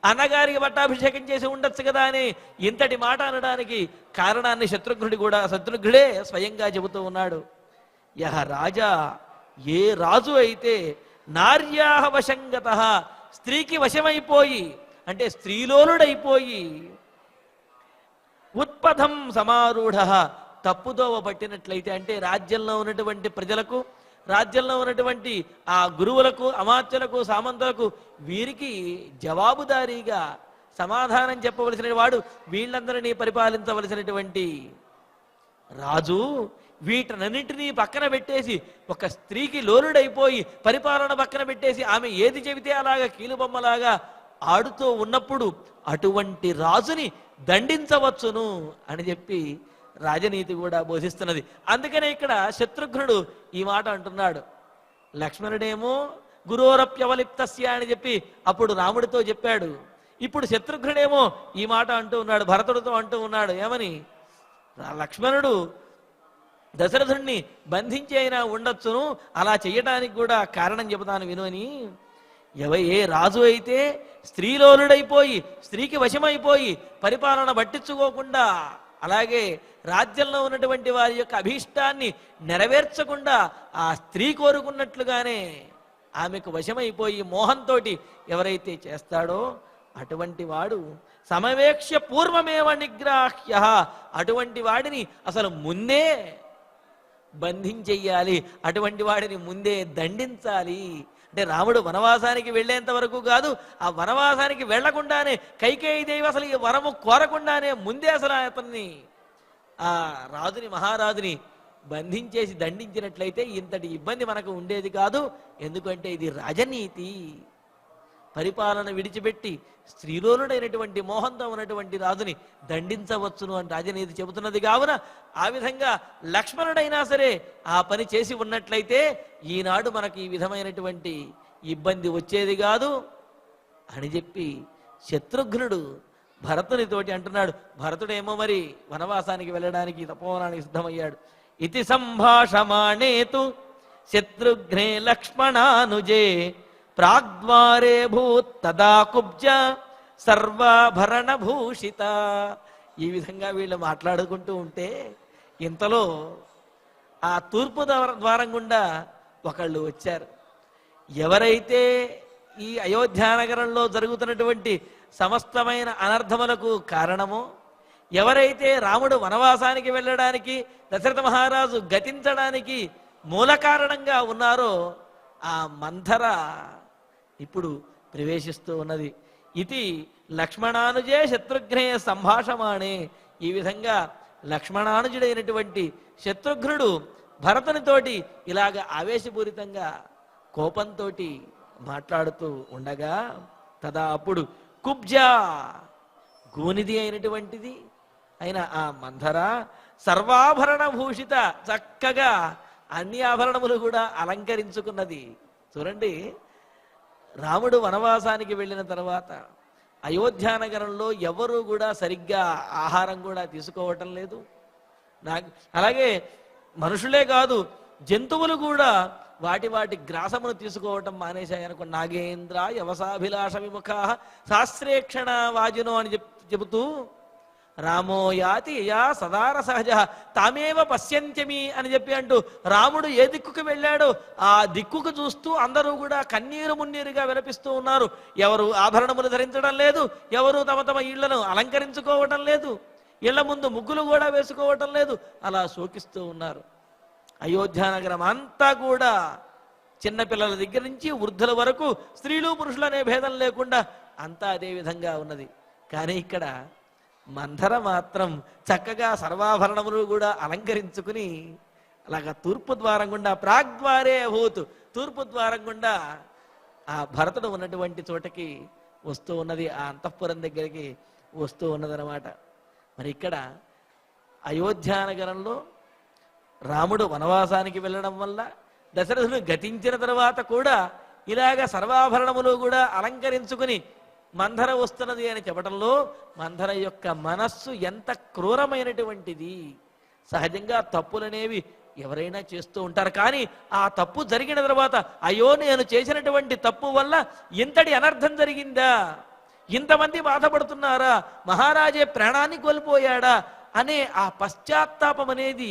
అన్నగారికి పట్టాభిషేకం చేసి ఉండొచ్చు కదా అని ఇంతటి మాట అనడానికి కారణాన్ని శత్రుఘ్నుడే స్వయంగా చెబుతూ ఉన్నాడు. యహ రాజా, ఏ రాజు అయితే నార్యాహ వశంగత, స్త్రీకి వశమైపోయి అంటే స్త్రీలోలుడైపోయి, ఉత్పథం సమారూఢ, తప్పుదోవ పట్టినట్లయితే అంటే రాజ్యంలో ఉన్నటువంటి ప్రజలకు, రాజ్యంలో ఉన్నటువంటి ఆ గురువులకు, అమాత్యులకు, సామంతులకు వీరికి జవాబుదారీగా సమాధానం చెప్పవలసిన వాడు, వీళ్ళందరినీ పరిపాలించవలసినటువంటి రాజు వీటన్నింటినీ పక్కన పెట్టేసి ఒక స్త్రీకి లోలుడైపోయి పరిపాలన పక్కన పెట్టేసి ఆమె ఏది చెబితే అలాగా కీలుబొమ్మలాగా ఆడుతూ ఉన్నప్పుడు అటువంటి రాజుని దండించవచ్చును అని చెప్పి రాజనీతి కూడా బోధిస్తున్నది. అందుకనే ఇక్కడ శత్రుఘ్నుడు ఈ మాట అంటున్నాడు. లక్ష్మణుడేమో గురోరప్యవలిప్తస్య అని చెప్పి అప్పుడు రాముడితో చెప్పాడు. ఇప్పుడు శత్రుఘ్నుడేమో ఈ మాట అంటూ ఉన్నాడు, భరతుడితో అంటూ ఉన్నాడు. ఏమని? లక్ష్మణుడు దశరథుణ్ణి బంధించి అయినా ఉండొచ్చును, అలా చెయ్యడానికి కూడా కారణం చెబుతాను విను అని. ఏ రాజు అయితే స్త్రీలోలుడైపోయి, స్త్రీకి వశమైపోయి పరిపాలన పట్టించుకోకుండా, అలాగే రాజ్యంలో ఉన్నటువంటి వారి యొక్క అభీష్టాన్ని నెరవేర్చకుండా ఆ స్త్రీ కోరుకున్నట్లుగానే ఆమెకు వశమైపోయి మోహంతో ఎవరైతే చేస్తాడో అటువంటి వాడు సమవేక్ష్య పూర్వమేవ నిగ్రాహ్య, అటువంటి వాడిని అసలు ముందే బంధించెయ్యాలి, అటువంటి వాడిని ముందే దండించాలి. అంటే రాముడు వనవాసానికి వెళ్ళేంత వరకు కాదు, ఆ వనవాసానికి వెళ్లకుండానే కైకేయీదేవి అసలు ఈ వరము కోరకుండానే ముందే అసలు అతన్ని ఆ రాజుని మహారాజుని బంధించేసి దండించినట్లయితే ఇంతటి ఇబ్బంది మనకు ఉండేది కాదు. ఎందుకంటే ఇది రాజనీతి. పరిపాలన విడిచిపెట్టి స్త్రీలోనుడైనటువంటి మోహంతో ఉన్నటువంటి రాజుని దండించవచ్చును అని రాజనీతి చెబుతున్నది. కావున ఆ విధంగా లక్ష్మణుడైనా సరే ఆ పని చేసి ఉన్నట్లయితే ఈనాడు మనకి ఈ విధమైనటువంటి ఇబ్బంది వచ్చేది కాదు అని చెప్పి శత్రుఘ్నుడు భరతునితోటి అంటున్నాడు. భరతుడేమో మరి వనవాసానికి వెళ్ళడానికి తపోవనానికి సిద్ధమయ్యాడు. ఇతి సంభాషమాణేతు శత్రుఘ్నే లక్ష్మణానుజే ప్రాగ్ద్వారే భూత్ తదా కుబ్జ సర్వాభరణ భూషిత. ఈ విధంగా వీళ్ళు మాట్లాడుకుంటూ ఉంటే ఇంతలో ఆ తూర్పు ద్వారం గుండా ఒకళ్ళు వచ్చారు. ఎవరైతే ఈ అయోధ్యానగరంలో జరుగుతున్నటువంటి సమస్తమైన అనర్థములకు కారణమో, ఎవరైతే రాముడు వనవాసానికి వెళ్ళడానికి దశరథ మహారాజు గతించడానికి మూల కారణంగా ఉన్నారో ఆ మంథర ఇప్పుడు ప్రవేశిస్తూ ఉన్నది. ఇది లక్ష్మణానుజే శత్రుఘ్నే సంభాషమాణే. ఈ విధంగా లక్ష్మణానుజుడైనటువంటి శత్రుఘ్నుడు భరతునితోటి ఇలాగ ఆవేశపూరితంగా కోపంతో మాట్లాడుతూ ఉండగా తదా అప్పుడు కుబ్జా గోనిది అయినటువంటిది అయిన ఆ మంథర సర్వాభరణ భూషిత, చక్కగా అన్ని ఆభరణములు కూడా అలంకరించుకున్నది. చూడండి, రాముడు వనవాసానికి వెళ్ళిన తర్వాత అయోధ్యానగరంలో ఎవరు కూడా సరిగ్గా ఆహారం కూడా తీసుకోవటం లేదు. అలాగే మనుషులే కాదు, జంతువులు కూడా వాటి వాటి గ్రాసమును తీసుకోవటం మానేశాయనుకో. నాగేంద్ర యవసాభిలాష విముఖా శాస్త్రేక్షణ వాజినో అని చెబుతూ రామో యాతి యా సదార సహజ తామేవ పశ్యంత్యమి అని చెప్పి అంటూ రాముడు ఏ దిక్కుకు వెళ్ళాడో ఆ దిక్కుకు చూస్తూ అందరూ కూడా కన్నీరు మున్నీరుగా విలపిస్తూ ఉన్నారు. ఎవరు ఆభరణములు ధరించడం లేదు, ఎవరు తమ తమ ఇళ్లను అలంకరించుకోవటం లేదు, ఇళ్ల ముందు ముగ్గులు కూడా వేసుకోవటం లేదు, అలా శోకిస్తూ ఉన్నారు. అయోధ్యానగరం అంతా కూడా చిన్నపిల్లల దగ్గర నుంచి వృద్ధుల వరకు, స్త్రీలు పురుషులు అనే భేదం లేకుండా అంతా అదే విధంగా ఉన్నది. కానీ ఇక్కడ మంథర మాత్రం చక్కగా సర్వాభరణములు కూడా అలంకరించుకుని అలాగా తూర్పు ద్వారం గుండా ప్రాగ్ద్వారే అభూత్, తూర్పు ద్వారం గుండా ఆ భరతుడు ఉన్నటువంటి చోటకి వస్తూ ఉన్నది, ఆ అంతఃపురం దగ్గరికి వస్తూ ఉన్నదన్నమాట. మరి ఇక్కడ అయోధ్యానగరంలో రాముడు వనవాసానికి వెళ్ళడం వల్ల దశరథుడు గతించిన తర్వాత కూడా ఇలాగ సర్వాభరణములు కూడా అలంకరించుకుని మంథర వస్తున్నది అని చెప్పడంలో మంథర యొక్క మనస్సు ఎంత క్రూరమైనటువంటిది. సహజంగా తప్పులనేవి ఎవరైనా చేస్తూ ఉంటారు, కానీ ఆ తప్పు జరిగిన తర్వాత అయ్యో నేను చేసినటువంటి తప్పు వల్ల ఇంతటి అనర్థం జరిగిందా, ఇంతమంది బాధపడుతున్నారా, మహారాజే ప్రాణాన్ని కోల్పోయాడా అనే ఆ పశ్చాత్తాపం అనేది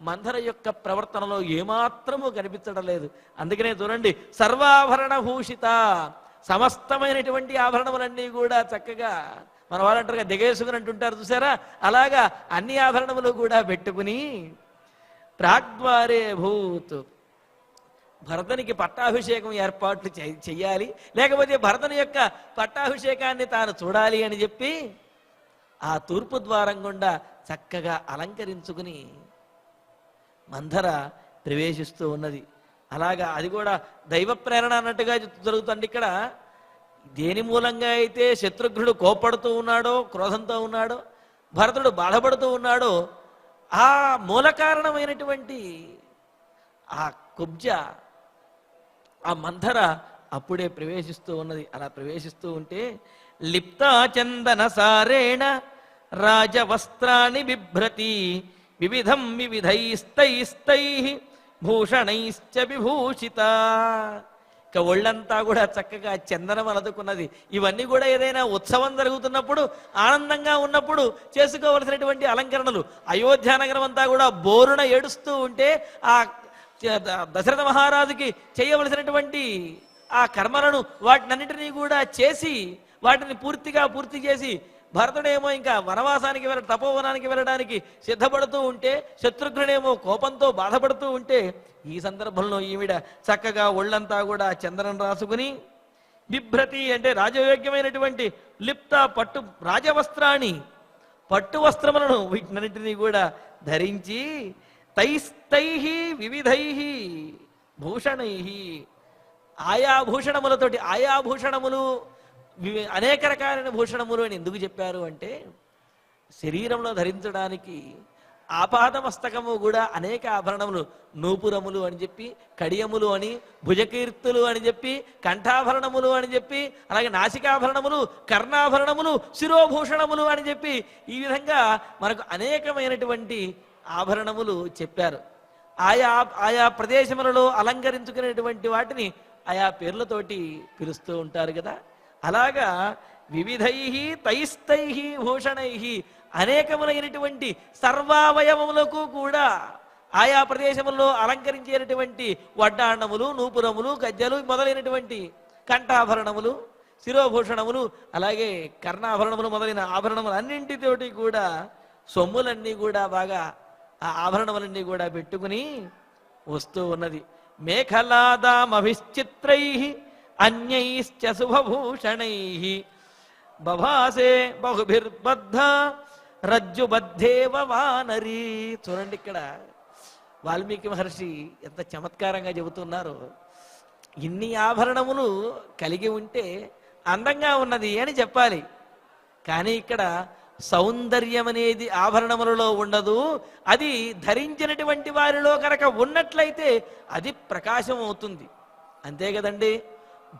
మంథర యొక్క ప్రవర్తనలో ఏమాత్రము కనిపించడం లేదు. అందుకనే చూడండి, సర్వాభరణ భూషిత, సమస్తమైనటువంటి ఆభరణములన్నీ కూడా చక్కగా మన వాళ్ళంటారుగా దిగేసుకుని అంటుంటారు చూసారా, అలాగా అన్ని ఆభరణములు కూడా పెట్టుకుని ప్రాగ్ద్వారే భూత్, భరతునికి పట్టాభిషేకం ఏర్పాట్లు చెయ్యాలి, లేకపోతే భరతుని యొక్క పట్టాభిషేకాన్ని తాను చూడాలి అని చెప్పి ఆ తూర్పు ద్వారం గుండా చక్కగా అలంకరించుకుని మంథర ప్రవేశిస్తూ ఉన్నది. అలాగా అది కూడా దైవ ప్రేరణ అన్నట్టుగా జరుగుతుంది. ఇక్కడ దేని మూలంగా అయితే శత్రుఘ్నుడు కోప్పడుతూ ఉన్నాడో, క్రోధంతో ఉన్నాడో, భరతుడు బాధపడుతూ ఉన్నాడో, ఆ మూల కారణమైనటువంటి ఆ కుబ్జ, ఆ మంథర అప్పుడే ప్రవేశిస్తూ ఉన్నది. అలా ప్రవేశిస్తూ ఉంటే లిప్తా చందన సారేణ రాజవస్త్రాన్ని బిభ్రతి వివిధం వివిధైస్తైస్తై భూషణైశ్చ విభూషిత. ఇక ఒళ్ళంతా కూడా చక్కగా చందనం అలదుకున్నది. ఇవన్నీ కూడా ఏదైనా ఉత్సవం జరుగుతున్నప్పుడు, ఆనందంగా ఉన్నప్పుడు చేసుకోవలసినటువంటి అలంకరణలు. అయోధ్యానగరం అంతా కూడా బోరున ఏడుస్తూ ఉంటే ఆ దశరథ మహారాజుకి చేయవలసినటువంటి ఆ కర్మలను వాటినన్నింటినీ కూడా చేసి, వాటిని పూర్తి చేసి భరతుడేమో ఇంకా వనవాసానికి తపోవనానికి వెళ్ళడానికి సిద్ధపడుతూ ఉంటే, శత్రుఘ్నుడేమో కోపంతో బాధపడుతూ ఉంటే, ఈ సందర్భంలో ఈవిడ చక్కగా ఒళ్ళంతా కూడా చందనం రాసుకుని, బిభ్రతి అంటే రాజయోగ్యమైనటువంటి లిప్త పట్టు రాజవస్త్రాన్ని, పట్టు వస్త్రములను వీటినన్నింటినీ కూడా ధరించి, తైస్తై వివిధై భూషణై, ఆయా భూషణములతోటి, ఆయా భూషణములు అనేక రకాలైన భూషణములు అని ఎందుకు చెప్పారు అంటే, శరీరంలో ధరించడానికి ఆపాదమస్తకము కూడా అనేక ఆభరణములు, నూపురములు అని చెప్పి, కడియములు అని, భుజకీర్తులు అని చెప్పి, కంఠాభరణములు అని చెప్పి, అలాగే నాసికాభరణములు, కర్ణాభరణములు, శిరోభూషణములు అని చెప్పి, ఈ విధంగా మనకు అనేకమైనటువంటి ఆభరణములు చెప్పారు. ఆయా ఆయా ప్రదేశములలో అలంకరించుకునేటువంటి వాటిని ఆయా పేర్లతోటి పిలుస్తూ ఉంటారు కదా. అలాగా వివిధై తైస్తై భూషణై, అనేకములైనటువంటి సర్వావయవములకు కూడా ఆయా ప్రదేశములలో అలంకరించేటటువంటి వడ్డాణములు, నూపురములు, గజ్జలు మొదలైనటువంటి కంఠాభరణములు, శిరోభూషణములు, అలాగే కర్ణాభరణములు మొదలైన ఆభరణములు అన్నింటితోటి కూడా సొమ్ములన్నీ కూడా బాగా ఆ ఆభరణములన్నీ కూడా పెట్టుకుని వస్తూ ఉన్నది. మేఖలాదామభిశ్చిత్రై అన్యైశ్చ శుభభూషణై బభాసే బహుభిర్బద్ధ రజ్జుబద్ధేవ వానరీ. చూడండి, ఇక్కడ వాల్మీకి మహర్షి ఎంత చమత్కారంగా చెబుతున్నారు. ఇన్ని ఆభరణములు కలిగి ఉంటే అందంగా ఉన్నది అని చెప్పాలి, కానీ ఇక్కడ సౌందర్యం అనేది ఆభరణములలో ఉండదు. అది ధరించినటువంటి వారిలో కనుక ఉన్నట్లయితే అది ప్రకాశం అవుతుంది. అంతే కదండి.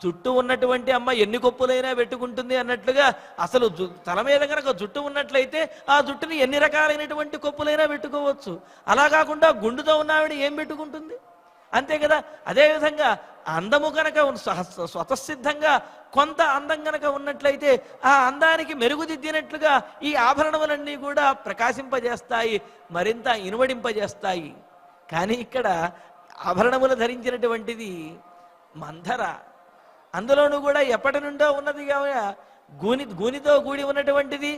జుట్టు ఉన్నటువంటి అమ్మ ఎన్ని కొప్పులైనా పెట్టుకుంటుంది అన్నట్లుగా, అసలు తల మీద కనుక జుట్టు ఉన్నట్లయితే ఆ జుట్టుని ఎన్ని రకాలైనటువంటి కొప్పులైనా పెట్టుకోవచ్చు. అలా కాకుండా గుండుతో ఉన్నావిడ ఏం పెట్టుకుంటుంది? అంతే కదా. అదేవిధంగా అందము కనుక స్వతసిద్ధంగా కొంత అందం కనుక ఉన్నట్లయితే ఆ అందానికి మెరుగుదిద్దినట్లుగా ఈ ఆభరణములన్నీ కూడా ప్రకాశింపజేస్తాయి, మరింత ఇనువడింపజేస్తాయి. కానీ ఇక్కడ ఆభరణములు ధరించినటువంటిది మంధర, అందులోనూ కూడా ఎప్పటి నుండో ఉన్నది గూనితో కూడి ఉన్నటువంటిది,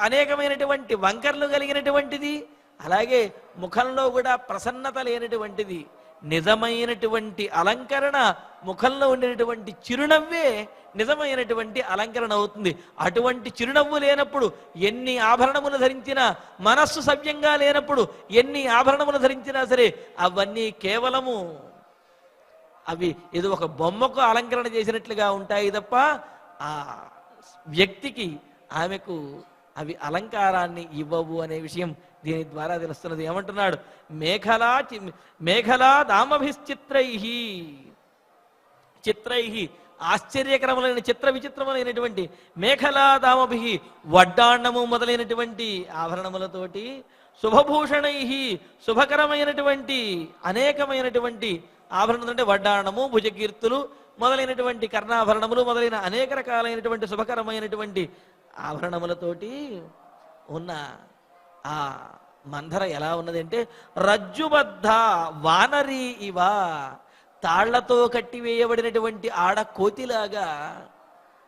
అనేకమైనటువంటి వంకర్లు కలిగినటువంటిది, అలాగే ముఖంలో కూడా ప్రసన్నత లేనటువంటిది. నిజమైనటువంటి అలంకరణ ముఖంలో ఉండేటువంటి చిరునవ్వే నిజమైనటువంటి అలంకరణ అవుతుంది. అటువంటి చిరునవ్వు లేనప్పుడు ఎన్ని ఆభరణములు ధరించినా, మనస్సు సవ్యంగా లేనప్పుడు ఎన్ని ఆభరణములు ధరించినా సరే అవన్నీ కేవలము అవి ఏదో ఒక బొమ్మకు అలంకరణ చేసినట్లుగా ఉంటాయి తప్ప ఆ వ్యక్తికి, ఆమెకు అవి అలంకారాన్ని ఇవ్వవు అనే విషయం దీని ద్వారా తెలుస్తున్నది. ఏమంటున్నాడు? మేఖలా దామభిశ్చిత్రై, చిత్రై ఆశ్చర్యకరములైన చిత్ర విచిత్రములైనటువంటి మేఖలా దామభి, వడ్డాన్నము మొదలైనటువంటి ఆభరణములతోటి, శుభభూషణై శుభకరమైనటువంటి అనేకమైనటువంటి ఆభరణములు అంటే వడ్డాణము, భుజకీర్తులు మొదలైనటువంటి కర్ణాభరణములు మొదలైన అనేక రకాలైనటువంటి శుభకరమైనటువంటి ఆభరణములతోటి ఉన్న ఆ మంధర ఎలా ఉన్నది అంటే, రజ్జుబద్ధ వానరీ ఇవ, తాళ్లతో కట్టివేయబడినటువంటి ఆడ కోతిలాగా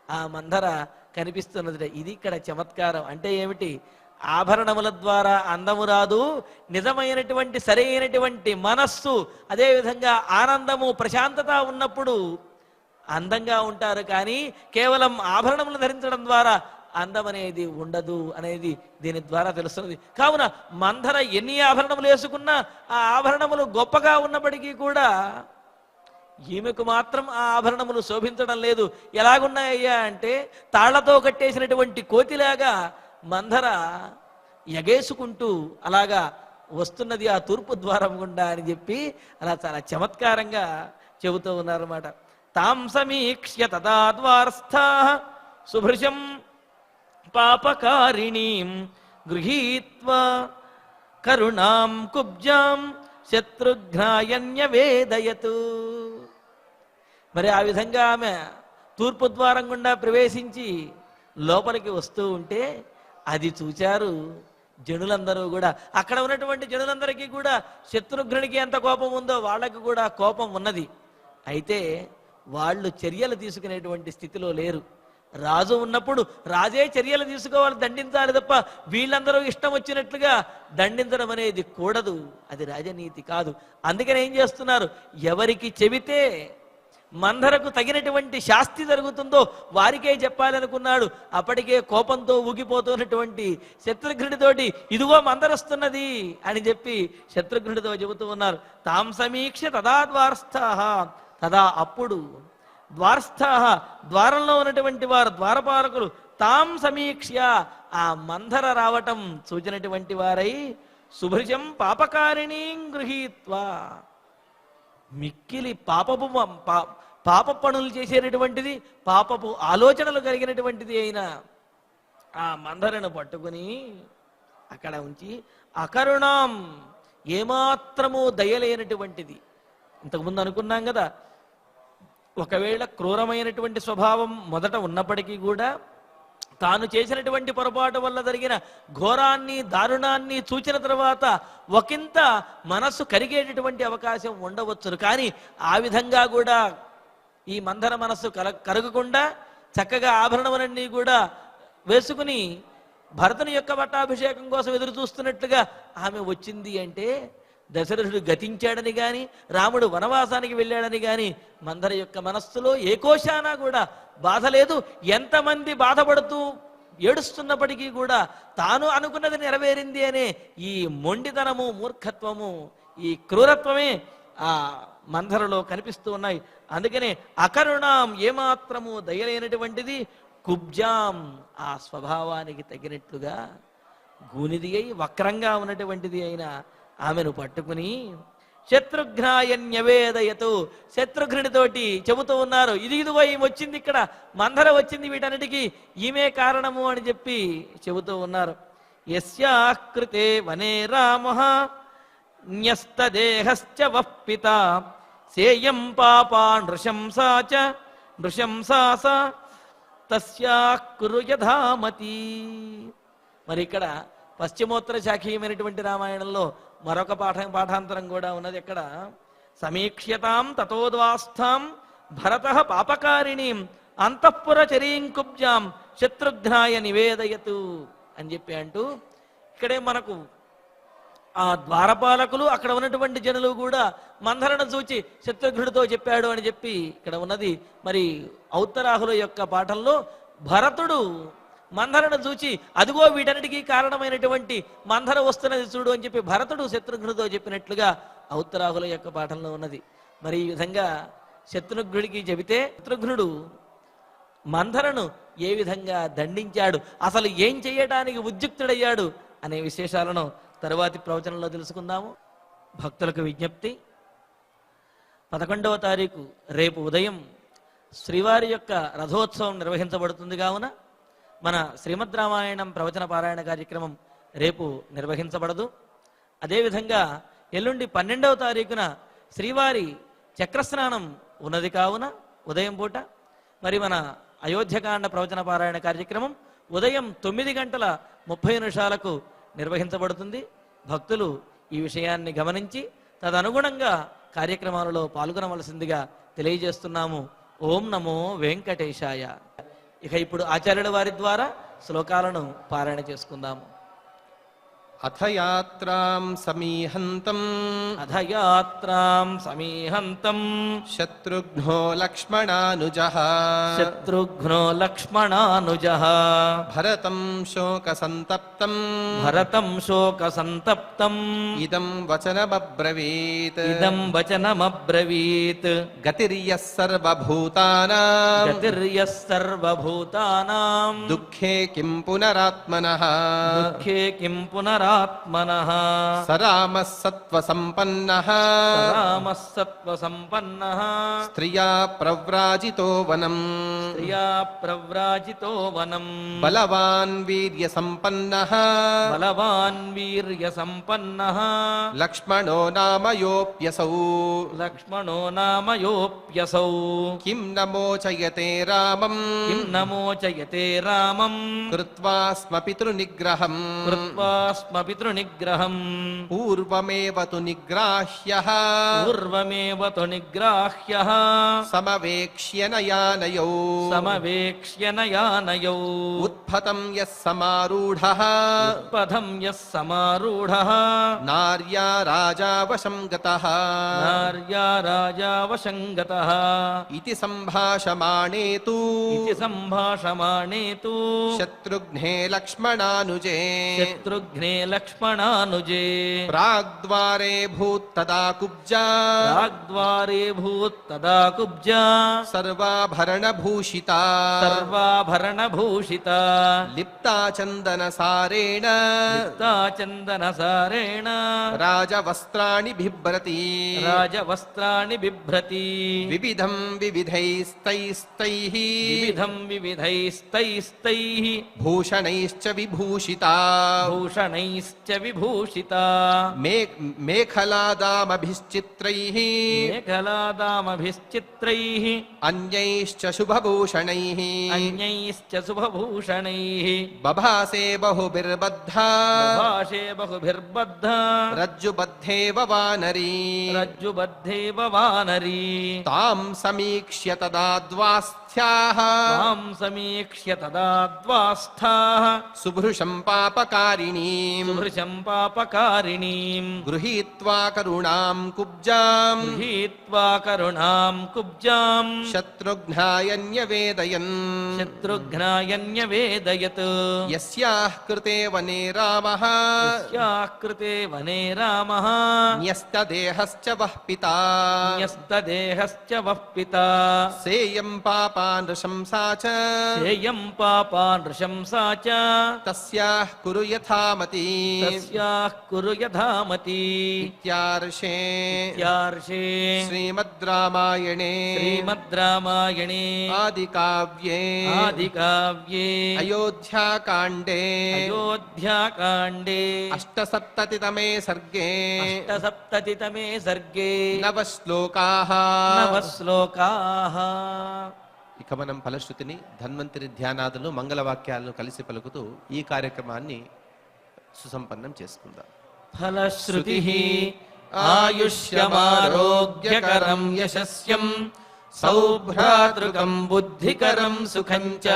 ఆ మంధర కనిపిస్తున్నది. ఇది ఇక్కడ చమత్కారం. అంటే ఏమిటి? ఆభరణముల ద్వారా అందము రాదు, నిజమైనటువంటి సరైనటువంటి మనస్సు, అదేవిధంగా ఆనందము, ప్రశాంతత ఉన్నప్పుడు అందంగా ఉంటారు. కానీ కేవలం ఆభరణములు ధరించడం ద్వారా అందం అనేది ఉండదు అనేది దీని ద్వారా తెలుస్తున్నది. కావున మంధర ఎన్ని ఆభరణములు వేసుకున్నా ఆ ఆభరణములు గొప్పగా ఉన్నప్పటికీ కూడా ఈమెకు మాత్రం ఆ ఆభరణములు శోభించడం లేదు. ఎలాగున్నాయ్యా అంటే, తాళ్లతో కట్టేసినటువంటి కోతిలాగా మంధర ఎగేసుకుంటూ అలాగా వస్తున్నది ఆ తూర్పు ద్వారం గుండా అని చెప్పి అలా చాలా చమత్కారంగా చెబుతూ ఉన్నారన్నమాట. తాం సమీక్ష్య తదా ద్వారస్థా సుభృశం పాపకారిణీం గృహీత్వా కరుణాం కుబ్జాం శత్రుఘ్నాయన్యవేదయతు. మరి ఆ విధంగా ఆమె తూర్పు ద్వారం గుండా ప్రవేశించి లోపలికి వస్తూ ఉంటే అది చూచారు జనులందరూ కూడా. అక్కడ ఉన్నటువంటి జనులందరికీ కూడా శత్రుఘ్నుడికి ఎంత కోపం ఉందో వాళ్ళకి కూడా కోపం ఉన్నది. అయితే వాళ్ళు చర్యలు తీసుకునేటువంటి స్థితిలో లేరు. రాజు ఉన్నప్పుడు రాజే చర్యలు తీసుకోవాలి, దండించాలి తప్ప వీళ్ళందరూ ఇష్టం వచ్చినట్లుగా దండించడం అనేది కూడదు. అది రాజనీతి కాదు. అందుకని ఏం చేస్తున్నారు, ఎవరికి చెబితే మందరకు తగినటువంటి శాస్తి జరుగుతుందో వారికే చెప్పాలనుకున్నాడు. అప్పటికే కోపంతో ఊగిపోతున్నటువంటి శత్రుఘ్నుడితోటి ఇదిగో మందరస్తున్నది అని చెప్పి శత్రుఘ్నుడితో చెబుతూ ఉన్నారు. తాం సమీక్ష తదా ద్వారస్థాః, తదా అప్పుడు ద్వారస్థాః ద్వారంలో ఉన్నటువంటి వారు ద్వారపాలకులు తాం సమీక్ష్య ఆ మందర రావటం చూచినటువంటి వారై శుభృజం పాపకారిణీం గృహీత్వా, మిక్కిలి పాప పనులు చేసేటటువంటిది, పాపపు ఆలోచనలు కలిగినటువంటిది అయిన ఆ మందరను పట్టుకుని అక్కడ ఉంచి అకరుణాం, ఏమాత్రము దయలేనటువంటిది. ఇంతకుముందు అనుకున్నాం కదా, ఒకవేళ క్రూరమైనటువంటి స్వభావం మొదట ఉన్నప్పటికీ కూడా తాను చేసినటువంటి పొరపాటు వల్ల జరిగిన ఘోరాన్ని దారుణాన్ని చూచిన తర్వాత ఒకంత మనస్సు కరిగేటటువంటి అవకాశం ఉండవచ్చును. కానీ ఆ విధంగా కూడా ఈ మందర మనస్సు కరగకుండా చక్కగా ఆభరణములన్నీ కూడా వేసుకుని భరతుని యొక్క పట్టాభిషేకం కోసం ఎదురు చూస్తున్నట్లుగా ఆమె వచ్చింది అంటే దశరథుడు గతించాడని కానీ రాముడు వనవాసానికి వెళ్ళాడని కానీ మందర యొక్క మనస్సులో ఏ కోశానా కూడా బాధ లేదు. ఎంతమంది బాధపడుతూ ఏడుస్తున్నప్పటికీ కూడా తాను అనుకున్నది నెరవేరింది అనే ఈ మొండితనము, మూర్ఖత్వము, ఈ క్రూరత్వమే ఆ మందరలో కనిపిస్తూ ఉన్నాయి. అందుకనే అకరుణాం, ఏమాత్రము దయలేనటువంటిది, కుబ్జాం, ఆ స్వభావానికి తగినట్లుగా గూనిది అయి వక్రంగా ఉన్నటువంటిది అయిన ఆమెను పట్టుకుని శత్రుఘ్నాయన్యవేదయతు, శత్రుఘ్నుడితోటి చెబుతూ ఉన్నారు, ఇదిగో ఈమె వచ్చింది, ఇక్కడ మందర వచ్చింది, వీటన్నిటికీ ఈమె కారణము అని చెప్పి చెబుతూ ఉన్నారు. యస్యాకృతే వనే రామః న్యస్తదేహశ్చ వఃపిత సేయం పాపా నృశంసాస తస్యాకురు యథామతి. మరి ఇక్కడ పశ్చిమోత్తర శాఖీయమైనటువంటి రామాయణంలో మరొక పాఠాంతరం కూడా ఉన్నది. ఎక్కడ సమీక్ష్యతాం తతోద్వాస్థాం భరతః పాపకారిణీం అంతఃపుర చరీంకుబ్జాం శత్రుఘ్నాయ నివేదయతు అని చెప్పి అంటూ ఇక్కడే మనకు ఆ ద్వారపాలకులు అక్కడ ఉన్నటువంటి జనులు కూడా మందరను చూచి శత్రుఘ్నుడితో చెప్పాడు అని చెప్పి ఇక్కడ ఉన్నది. మరి ఔత్తరాహుల యొక్క పాఠంలో భరతుడు మందరను చూచి అదిగో వీటన్నిటికీ కారణమైనటువంటి మందర వస్తున్నది చూడు అని చెప్పి భరతుడు శత్రుఘ్నుడితో చెప్పినట్లుగా ఔత్తరాహుల యొక్క పాఠంలో ఉన్నది. మరి ఈ విధంగా శత్రుఘ్నుడికి చెబితే శత్రుఘ్నుడు మందరను ఏ విధంగా దండించాడు, అసలు ఏం చేయడానికి ఉద్యుక్తుడయ్యాడు అనే విశేషాలను తరువాతి ప్రవచనంలో తెలుసుకుందాము. భక్తులకు విజ్ఞప్తి, 11వ తారీఖు రేపు ఉదయం శ్రీవారి యొక్క రథోత్సవం నిర్వహించబడుతుంది. కావున మన శ్రీమద్ రామాయణం ప్రవచన పారాయణ కార్యక్రమం రేపు నిర్వహించబడదు. అదేవిధంగా ఎల్లుండి 12వ తారీఖున శ్రీవారి చక్రస్నానం ఉన్నది. కావున ఉదయం పూట మరి మన అయోధ్యకాండ ప్రవచన పారాయణ కార్యక్రమం ఉదయం 9:30 నిర్వహించబడుతుంది. భక్తులు ఈ విషయాన్ని గమనించి తదనుగుణంగా కార్యక్రమాలలో పాల్గొనవలసిందిగా తెలియజేస్తున్నాము. ఓం నమో వెంకటేశాయ. ఇక ఇప్పుడు ఆచార్యుల వారి ద్వారా శ్లోకాలను పారాయణ చేసుకుందాము. అథ యాత్రాం సమీహంతం శత్రుఘ్నో లక్ష్మణానుజః భరతం శోకసంతప్తం ఇదం వచనమబ్రవీత్ గతిర్యః సర్వభూతానాం దుఃఖే కిం పునరాత్మనః సరామః సత్వసంపన్నః స్త్రియా ప్రవ్రాజితో వనం బలవాన్ వీర్యసంపన్నః లక్ష్మణో నామయోప్యసౌ కిం నమోచయతే రామం కృత్వా స్మ పితృనిగ్రహం పూర్వమేవ తు నిగ్రాహ్యః సమవేక్ష్య నయానయౌ సమవేక్ష్య నయానయౌ ఉత్పతం యః సమారూఢః పదం యః సమారూఢః నార్యా రాజావశం గతః నార్యా రాజావశంగతః ఇతి సంభాషమాణే తు ఇతి సంభాషమాణే తు శత్రుఘ్నే లక్ష్మణానుజే శత్రుఘ్నే లక్ష్మణానుజే ప్రాగ్ద్వారే భూత్తదా కుబ్జా రాగ్ద్వారే భూత్తదా కుబ్జా సర్వాభరణభూషితా సర్వాభరణభూషిత లిప్తా చందనసారేణ చందనసారేణ రాజవస్త్రాణి బిభ్రతి రాజవస్త్రాణి బిభ్రతి వివిధం వివిధైస్తైస్తైః వివిధం వివిధైస్తైస్తైః భూషణైశ్చ విభూషితా భూషణైశ్చ విభూషిత మేఖలాదామభిశ్చిత్రైః మేఖలాదామభిశ్చిత్రైః అన్యైశ్చ శుభభూషణైః అన్యైశ్చ శుభభూషణైః బభాసే బహుభిర్బద్ధా భాషే బహుభిర్బద్ధ రజ్జుబద్ధేవ వానరీ రజ్జుబద్ధేవ వానరీ తాం సమీక్ష్య తదా ద్వాస్థ్యాః తాం సమీక్ష్య తదా ద్వాస్థాః సుభృశం పాపకారిణీం సుభృశం పాపకారిణీం గృహీత్వా కరుణాం కుబ్జాం గృహీత్వా కరుణాం కుబ్జాం శత్రుఘ్నాయన్యవేదయన్ శత్రుఘ్నాయన్యవేదయత్ యస్యాః కృతే వనే రామః యస్యాః కృతే వనే రామః న్యస్తదేహశ్చ వః పితా న్యస్తదేహశ్చ వః పితా సేయం పాపా నృశంసా చ సేయం పాపా నృశంసా చ తస్యాః కురు యథామతి తస్యాః కురు యథామతి ఇత్యార్షే ఇత్యార్షే శ్రీమద్ రామాయణే శ్రీమద్ రామాయణే ఆదికావ్యే ఆదికావ్యే అయోధ్యాకాండే అయోధ్యాకాండే అష్టసప్తతితమే సర్గే అష్టసప్తతితమే సర్గే నవశ్లోకాః నవశ్లోకాః. ఇక మనం ఫలశ్రుతిని ధన్వంతరి ధ్యానాదులు మంగళవాక్యాలను కలిసి పలుకుతూ ఈ కార్యక్రమాన్ని సుసంపన్నం చేసుకుందాం. ఫలశ్రుతి ఆయుష్యమారోగ్యకరం యశస్యం సౌభ్రాతృకం బుద్ధికరం సుఖం చ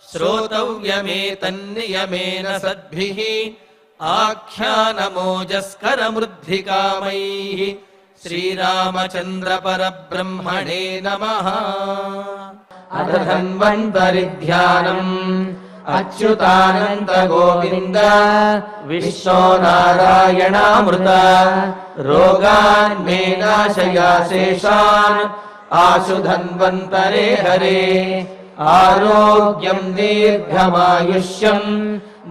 శ్రోతవ్యమేతన్నియమేన సద్భిః ఆఖ్యానమోజస్కరమృద్ధికామైః శ్రీరామచంద్ర పరబ్రహ్మణే నమః. అధన్వంతరిధ్యానం అచ్యుతానంద గోవింద విశ్వో నారాయణామృత రోగాన్ మే నాశయాశేషాన్ ఆశు ధన్వంతరే హరే ఆరోగ్యం దీర్ఘమాయుష్యం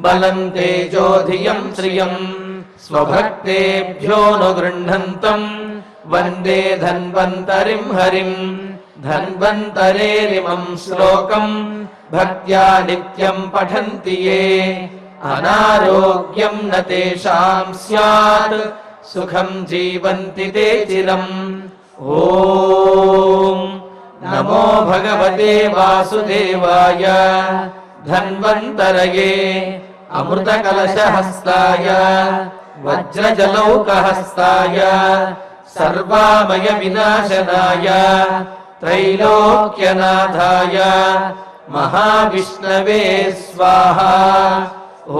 బలం తేజోధియం శ్రియం స్వభక్తేభ్యోనుగృహంతం వందే ధన్వంతరిం హరిం ధన్వంతరేరిమం శ్లోకం భక్త్యా నిత్యం పఠంతి యే అనారోగ్యం న తేషాం స్యాత్ సుఖం జీవంతి తే చిరం. ఓం నమో భగవతే వాసుదేవాయ ధన్వంతరయే అమృతకలశహస్తాయ వజ్రజలౌకహస్తాయ సర్వామయ వినాశనాయ త్రైలోక్యనాథాయ మహావిష్ణవే స్వాహా.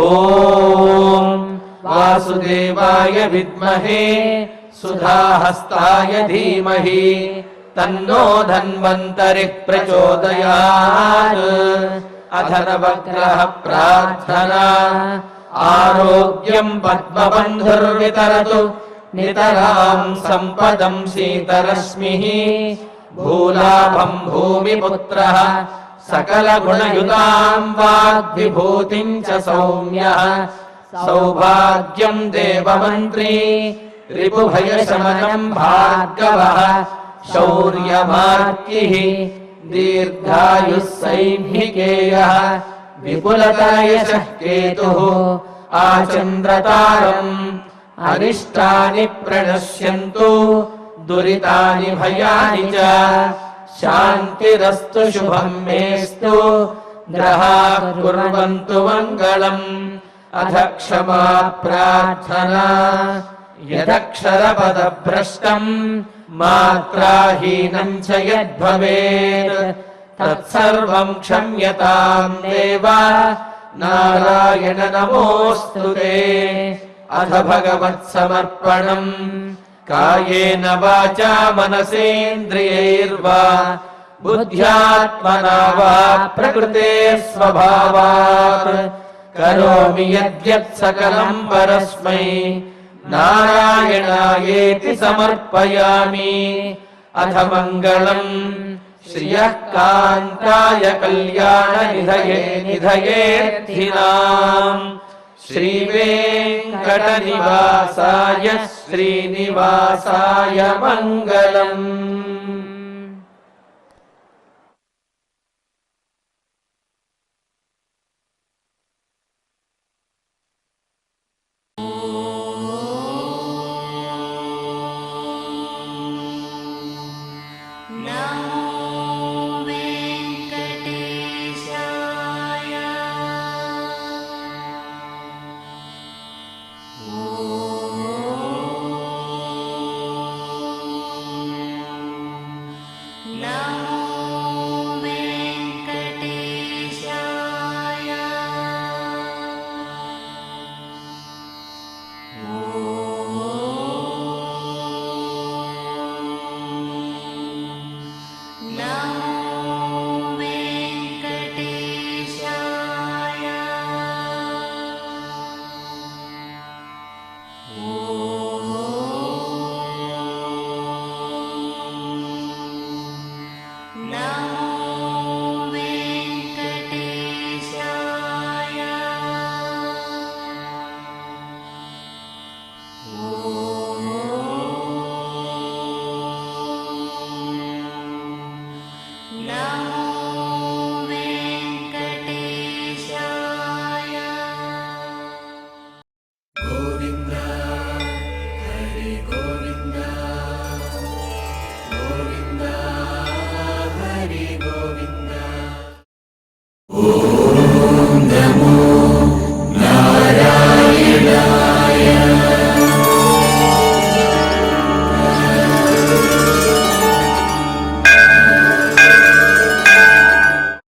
ఓం వాసుదేవాయ విద్మహే సుధాహస్తాయ ధీమహి తన్నో ధన్వంతరి ప్రచోదయాత్. అధనవగ్రహ ప్రార్థనా ఆరోగ్యం పద్మబంధుర్వితరతు నితరాం సంపదం శీతరశ్మిః భూలాభం భూమిపుత్రః సకలగుణయుతాం వాగ్విభూతిం చ సౌమ్యః సౌభాగ్యం దేవమంత్రీ రిపుభయశమనం భార్గవః శౌర్యమార్కిః దీర్ఘాయుః సైంహికేయః విపులతరయశః కేతుః ఆచంద్రతారం అరిష్టాని ప్రణశ్యంతు దురితాని భయాని చ శాంతిరస్తు శుభం మేస్తు గ్రహాః కుర్వంతు మంగళం. అధ క్షమా ప్రార్థనా యదక్షరపదభ్రష్టం మాత్రాహీనం చ యద్భవేత్ తత్సర్వం క్షమ్యతాం దేవా నారాయణ నమోऽस्तु తే. అథ భగవత్సమర్పణం కాయేన వాచా మనసేంద్రియైర్వా బుద్ధ్యాత్మనా వా ప్రకృతే స్వభావాత్ కరోమి యద్యత్ సకలం పరస్మై నారాయణాయేతి సమర్పయామి. అథ మంగళం శ్రియః కాంతాయ కళ్యాణ నిధయేర్థినాం శ్రీవేంకటనివాసాయ శ్రీనివాసాయ మంగళం.